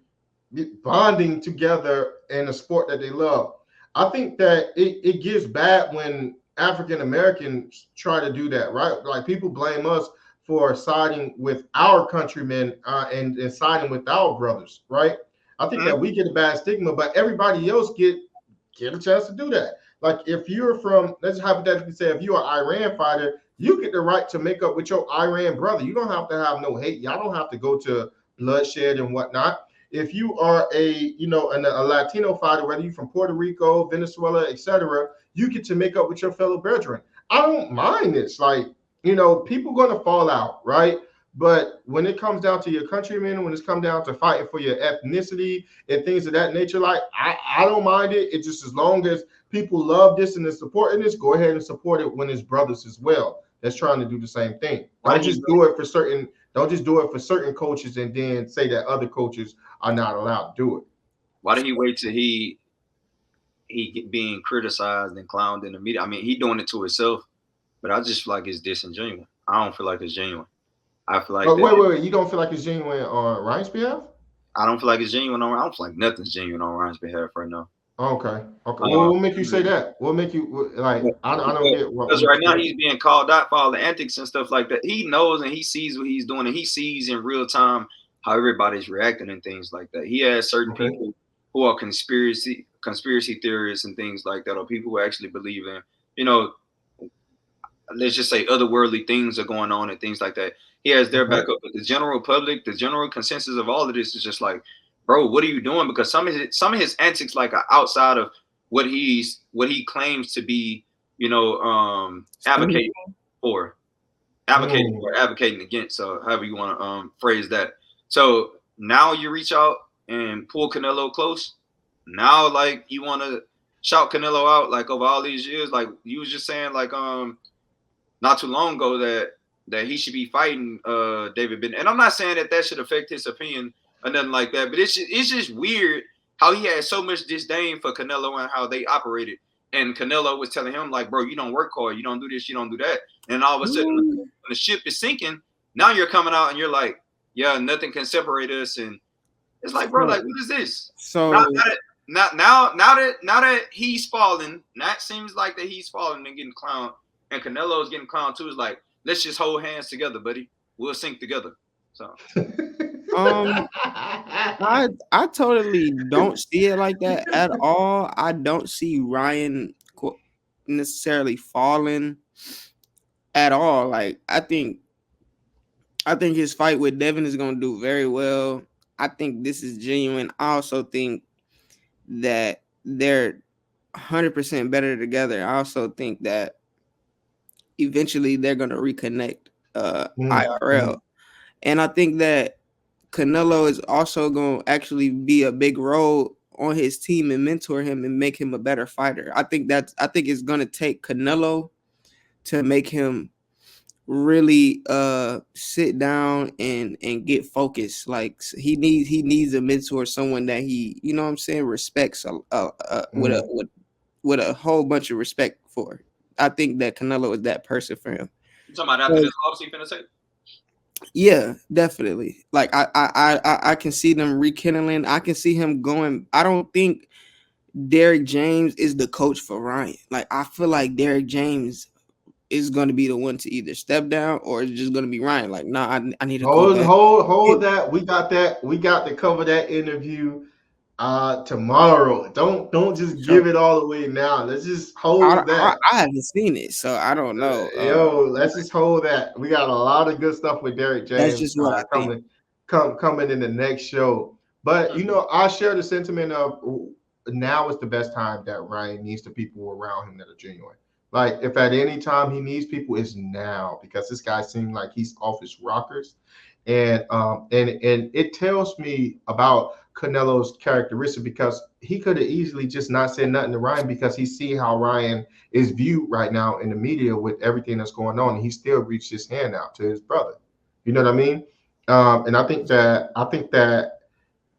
bonding together in a sport that they love. I think that it gets bad when African Americans try to do that, right? Like people blame us for siding with our countrymen and siding with our brothers, right? I think that we get a bad stigma, but everybody else get a chance to do that. Like if you're from, let's hypothetically say, if you're an Iran fighter, you get the right to make up with your Iran brother. You don't have to have no hate. Y'all don't have to go to bloodshed and whatnot. If you are a Latino fighter, whether you're from Puerto Rico, Venezuela, etc., you get to make up with your fellow brethren. I don't mind this. Like, people going to fall out, right? But when it comes down to your countrymen, when it's come down to fighting for your ethnicity and things of that nature, like I don't mind it. It's just as long as people love this and they're supporting this, go ahead and support it when it's brothers as well that's trying to do the same thing. Don't just do it for certain coaches and then say that other coaches are not allowed to do it. Why did he wait till he being criticized and clowned in the media? I mean, he doing it to himself, but I just feel like it's disingenuous. I don't feel like it's genuine. I feel like wait. You don't feel like it's genuine on Ryan's behalf? I don't feel like it's genuine on. I don't feel like nothing's genuine on Ryan's behalf right now. Okay. What will make you say that? What make you like? I don't get what. Because right now he's being called out for all the antics and stuff like that. He knows and he sees what he's doing, and he sees in real time how everybody's reacting and things like that. He has certain people who are conspiracy theorists and things like that, or people who actually believe in, let's just say otherworldly things are going on and things like that. He has their backup, but the general public, the general consensus of all of this is just like, bro, what are you doing? Because some of his antics like are outside of what he claims to be, advocating for, advocating against. So however you want to phrase that. So now you reach out and pull Canelo close. Now, like you want to shout Canelo out, like over all these years, like you was just saying, like not too long ago that he should be fighting David Benavidez. And I'm not saying that should affect his opinion or nothing like that, but it's just weird how he had so much disdain for Canelo and how they operated. And Canelo was telling him, like, bro, you don't work hard, you don't do this, you don't do that. And all of a sudden, when the ship is sinking, now you're coming out and you're like, yeah, nothing can separate us. And it's like, bro, like, what is this? So now that he's falling, that seems like that he's falling and getting clowned. and Canelo's getting clowned too. It's like, let's just hold hands together, buddy. We'll sink together. So, I totally don't see it like that at all. I don't see Ryan necessarily falling at all. Like I think his fight with Devin is going to do very well. I think this is genuine. I also think that they're 100% better together. I also think that eventually they're going to reconnect IRL. And I think that Canelo is also going to actually be a big role on his team and mentor him and make him a better fighter. I think it's going to take Canelo to make him really sit down and get focused. Like he needs a mentor, someone that he, you know what I'm saying, respects with a whole bunch of respect for. I think that Canelo is that person for him. You talking about after this loss he finna say? Yeah, definitely. Like I can see them rekindling. I can see him going. I don't think Derrick James is the coach for Ryan. Like I feel like Derrick James is going to be the one to either step down or it's just going to be Ryan. Like, nah, I need to hold that. We got that. We got to cover that interview tomorrow. Don't just give it all away now. Let's just hold that. I haven't seen it, so I don't know. Let's just hold that. We got a lot of good stuff with Derrick James. That's just what I think. Coming in the next show. But I share the sentiment of now is the best time that Ryan needs the people around him that are genuine. Like if at any time he needs people, it's now, because this guy seems like he's off his rockers, and it tells me about Canelo's characteristic, because he could have easily just not said nothing to Ryan because he see how Ryan is viewed right now in the media with everything that's going on, and he still reached his hand out to his brother. You know what I mean? And I think that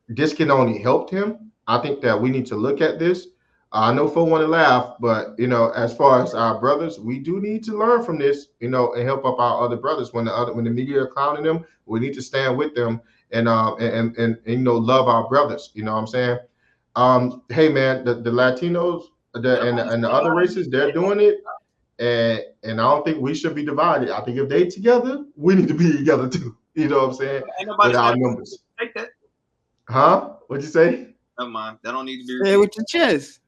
this can only help him. I think that we need to look at this. I know folks want to laugh, but as far as our brothers, we do need to learn from this, and help up our other brothers. When the media are clowning them, we need to stand with them and love our brothers. You know what I'm saying? Hey man, the Latinos and the other races, they're doing it, and I don't think we should be divided. I think if they together, we need to be together too. You know what I'm saying? With our numbers. Take that. Huh? What'd you say? Never mind. That don't need to be repeated. Say with your chest.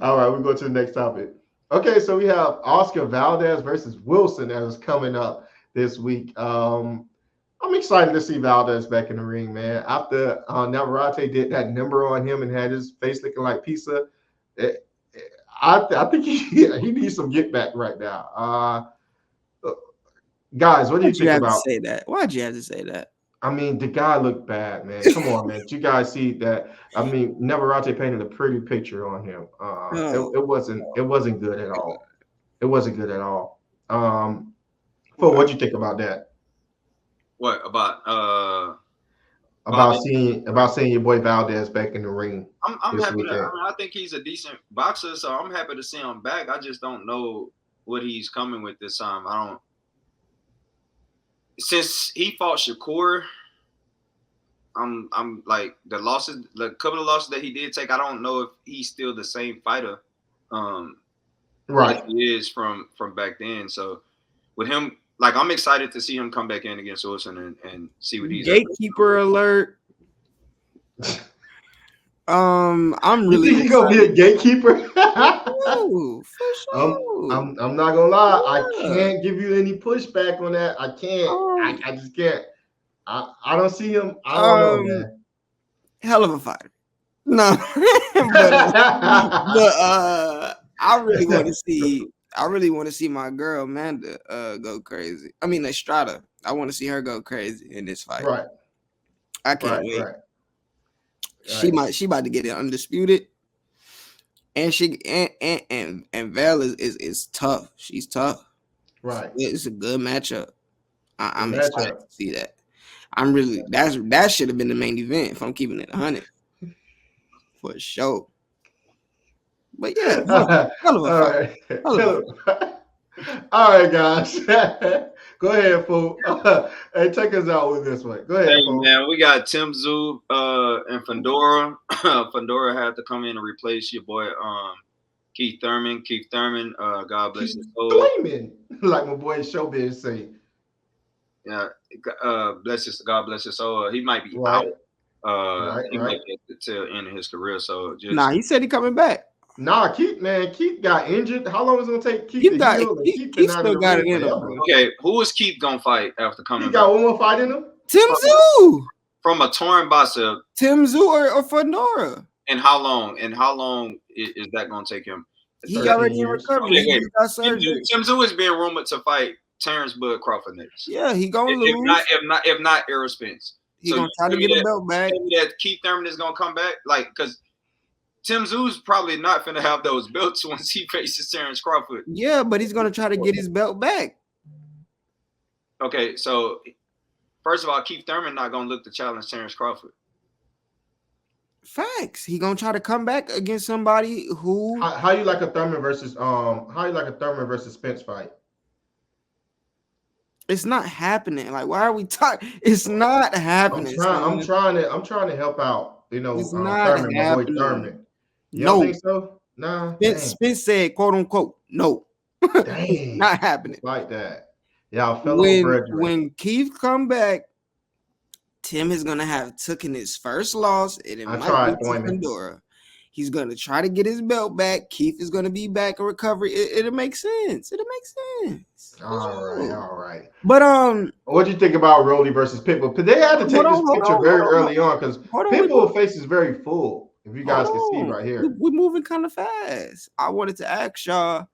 All right, we go to the next topic. Okay, so we have Oscar Valdez versus Wilson that is coming up this week. I'm excited to see Valdez back in the ring, man. After Navarrete did that number on him and had his face looking like pizza, I think he needs some get back right now. Guys, what do you think about? Say that? Why'd you have to say that? I mean, the guy looked bad, man. Come on, man. Did you guys see that? I mean, Navarrete painted a pretty picture on him. It wasn't good at all. It wasn't good at all. What'd you think about that? What about seeing your boy Valdez back in the ring? I'm happy. I think he's a decent boxer, so I'm happy to see him back. I just don't know what he's coming with this time. Since he fought Shakur, I'm like the couple of losses that he did take. I don't know if he's still the same fighter, right? He is from back then. So with him, like I'm excited to see him come back in against Wilson and see what he's. Gatekeeper alert. I'm really. You think he's gonna be a gatekeeper? No, for sure. I'm not gonna lie. I can't give you any pushback on that. I can't. I just can't. I don't see him. I don't know, man. Hell of a fighter. No, but I really want to see my girl Amanda go crazy. I mean Estrada. I want to see her go crazy in this fight. Right. I can't wait. Right. She about to get it undisputed, and Val is tough. She's tough. Right. It's a good matchup. I'm excited to see that. I'm really that should have been the main event if I'm keeping it 100 for sure. But yeah, hell of a fight. All right, guys. Go ahead, fool. Hey, take us out with this one. Go ahead, fool. Man, we got Tim Tszyu and Fundora. Fundora had to come in and replace your boy Keith Thurman. Keith Thurman, God bless his soul. Flaming, like my boy Showbiz say. Yeah, God bless his soul. He might be right. out. He might be at the tail end of his career. So just he said he coming back. Nah, Keith got injured. How long is it gonna take Keith to heal? Keith still got it in him. Okay, who is Keith gonna fight after coming? He got one more fight in him. Tim Tszyu from a torn bicep. Tim Tszyu or Fundora. And how long? And how long is that gonna take him? He already in recovery. He got surgery. Tim Tszyu is being rumored to fight Terrence Bud Crawford next. Yeah, he gonna lose. If not Errol Spence. He gonna try to get a belt back. That Keith Thurman is gonna come back, because Tim Tszyu's probably not finna have those belts once he faces Terrence Crawford. Yeah, but he's gonna try to get his belt back. Okay, so first of all, Keith Thurman not gonna look to challenge Terrence Crawford. Facts. He gonna try to come back against somebody who. How you like a Thurman versus Spence fight? It's not happening. Like, why are we talking? It's not happening. I'm trying to help out. It's not Thurman, happening. My boy Thurman. You don't think so? Nah. Spence said, "quote unquote," no. Dang. Not happening. Like that. Yeah, when Keith come back, Tim is gonna have taken his first loss, and it might be to Fundora. He's gonna try to get his belt back. Keith is gonna be back in recovery. It'll make sense. It'll make sense. All right. But what do you think about Rolly versus Pitbull? Because they had to take this picture very early on because Pitbull's face is very full. If you guys can see right here, we're moving kind of fast. I wanted to ask y'all,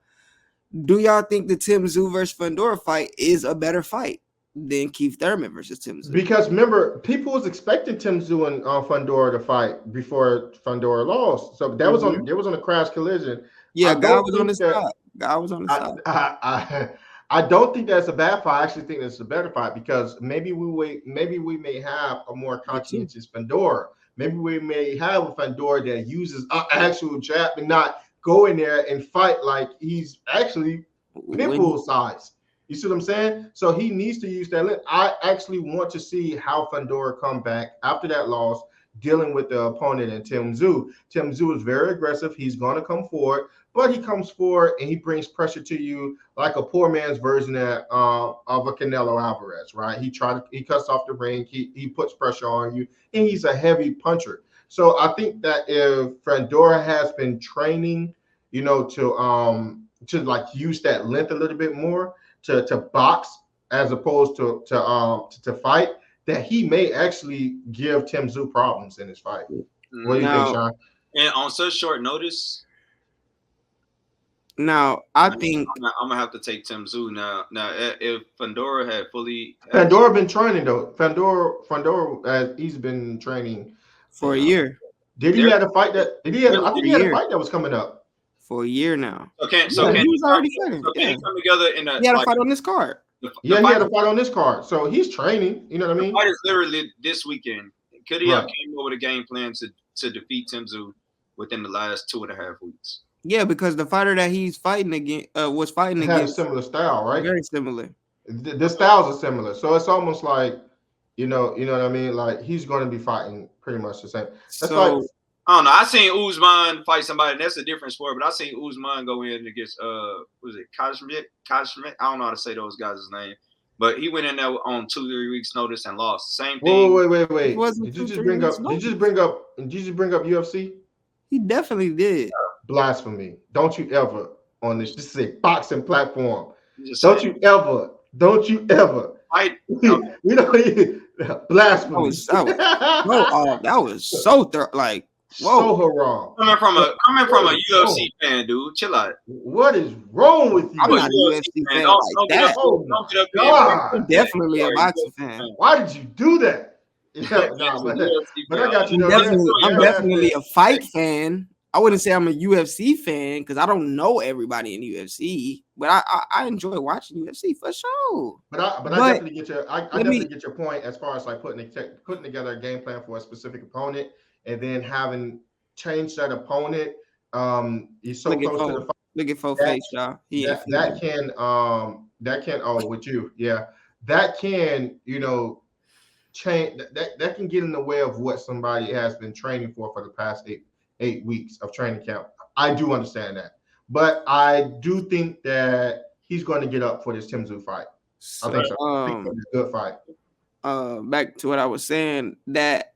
do y'all think the Tim Tszyu versus Fundora fight is a better fight than Keith Thurman versus Tim Tszyu? Because remember, people was expecting Tim Tszyu and Fundora to fight before Fundora lost. So that was on a crash collision. Yeah, God was on the side. God was on the side. I don't think that's a bad fight. I actually think that's a better fight because maybe we may have a more conscientious Fundora. Maybe we may have a Fundora that uses an actual jab and not go in there and fight like he's actually Pitbull size. You see what I'm saying? So he needs to use that. I actually want to see how Fundora come back after that loss, dealing with the opponent and Tim Tszyu. Tim Tszyu is very aggressive. He's going to come forward, but he comes forward and he brings pressure to you like a poor man's version of a Canelo Alvarez, right? He cuts off the ring. He puts pressure on you, and he's a heavy puncher. So I think that if Fundora has been training, to like use that length a little bit more, to box as opposed to fight, that he may actually give Tim Tszyu problems in his fight. What do you think, Sean? And on such short notice, now I think I'm gonna have to take Tim Tszyu now. Now, if Fundora had Fundora been training though. Fundora he's been training for a year. Did he have a fight that? I think he had a fight that was coming up. For a year now. Okay, so he was already fighting. So can he come together in a? He had a fight on this card. He had a fight on this card. So he's training. You know what I mean? The fight is literally this weekend. Could he have came up with a game plan to defeat Tim Tszyu within the last 2.5 weeks? Yeah, because the fighter that he's fighting against was fighting against a similar style, right? Very similar. The styles are similar, so it's almost like you know what I mean. Like he's going to be fighting pretty much the same. That's like. I don't know. I seen Usman fight somebody, and that's a different sport. But I seen Usman go in against was it Kashmir? I don't know how to say those guys' name. But he went in there on 2-3 weeks' notice and lost. Same thing. Wait. Did you just bring up UFC? He definitely did. Blasphemy! Don't you ever on this? This is a boxing platform. Don't you ever? Blasphemy! That was so like. Whoa. So haram. Coming from a UFC fan, dude. Chill out. What is wrong with you? I'm not a UFC fan like that. I'm definitely a boxing fan. Why did you do that? But I got you. I'm definitely a fight fan. I wouldn't say I'm a UFC fan because I don't know everybody in UFC, but I enjoy watching UFC for sure. But I definitely get your definitely get your point as far as like putting together a game plan for a specific opponent. And then having changed that opponent, he's so close to the fight. Look at Four Face, y'all. That can with you, yeah, that can, change that can get in the way of what somebody has been training for the past 8 weeks of training camp. I do understand that, but I do think that he's going to get up for this Tim Tszyu fight. I think so. I think it's a good fight. Back to what I was saying, that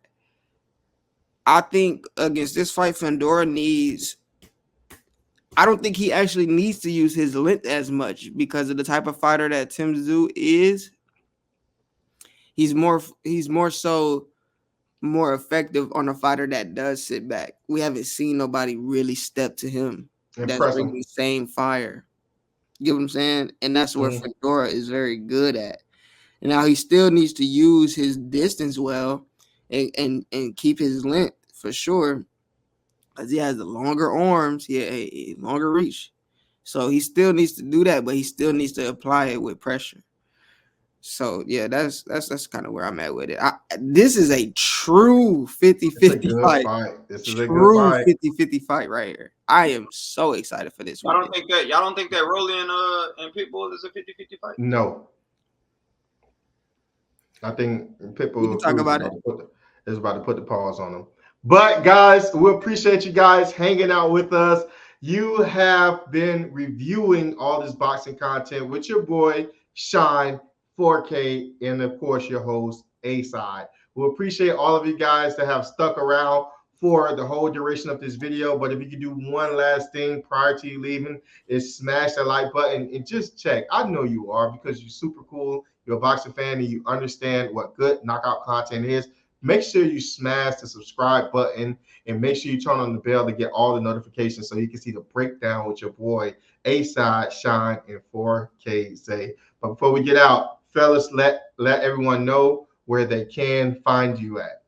I think against this fight, Fundora I don't think he actually needs to use his length as much because of the type of fighter that Tim Tszyu is. He's more effective on a fighter that does sit back. We haven't seen nobody really step to him that's bringing the same fire. You get what I'm saying? And that's where Fundora is very good at. And now he still needs to use his distance well and keep his length for sure. Because he has the longer arms, he had a longer reach. So he still needs to do that, but he still needs to apply it with pressure. So yeah, that's kind of where I'm at with it. This is a true 50-50 fight. This is a good fight. 50-50 fight right here. I am so excited for this. Y'all don't think that Rolly and Pitbull is a 50-50 fight? No. I think Pitbull is about to put the pause on him. But guys, we appreciate you guys hanging out with us. You have been reviewing all this boxing content with your boy Shine 4K and of course your host A-Side. We appreciate all of you guys that have stuck around for the whole duration of this video. But if you can do one last thing prior to you leaving, is smash that like button and just check. I know you are, because you're super cool. You're a boxing fan and you understand what good knockout content is. Make sure you smash the subscribe button and make sure you turn on the bell to get all the notifications so you can see the breakdown with your boy A-Side, Shine, and 4K Zay. But before we get out, fellas, let everyone know where they can find you at.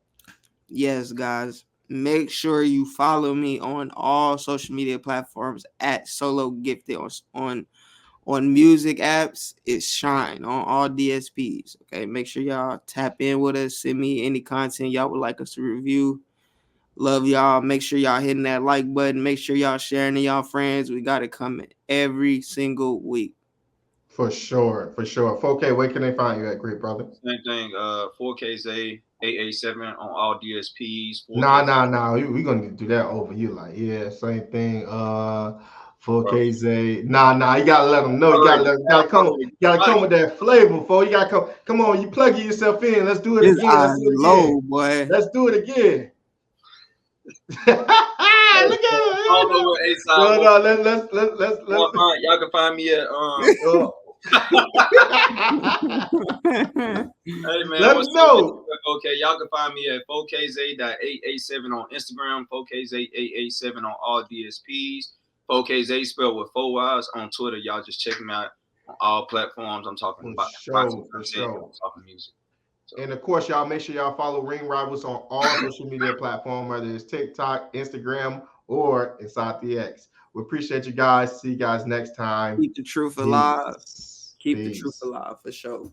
Yes, guys. Make sure you follow me on all social media platforms at Solo Gifted. On music apps, it's Shine on all DSPs. Okay, make sure y'all tap in with us. Send me any content y'all would like us to review. Love y'all. Make sure y'all hitting that like button. Make sure y'all sharing to y'all friends. We got it coming every single week. For sure. 4K, where can they find you at, great brother? Same thing. 4K Zay 887 on all DSPs. Nah. We're gonna do that over you. Like, yeah, same thing. 4K Zay. Nah, you gotta let them know. You gotta come with that flavor, before you gotta come on, you plugging yourself in. Let's do it again. Boy. Let's do it again. Look at him. No, let's. Y'all can find me at hey man, let us know. Okay, y'all can find me at 4KZay.887 on Instagram, 4KZay887 on all DSPs, 4KZay spelled with 4 Y's on Twitter. Y'all just check me out on all platforms. I'm talking about boxing content, I'm talking music. So. And of course, y'all make sure y'all follow RingRivalz on all social media platforms, whether it's TikTok, Instagram, or Inside the X. We appreciate you guys. See you guys next time. Keep the truth alive. Keep the truth alive for sure.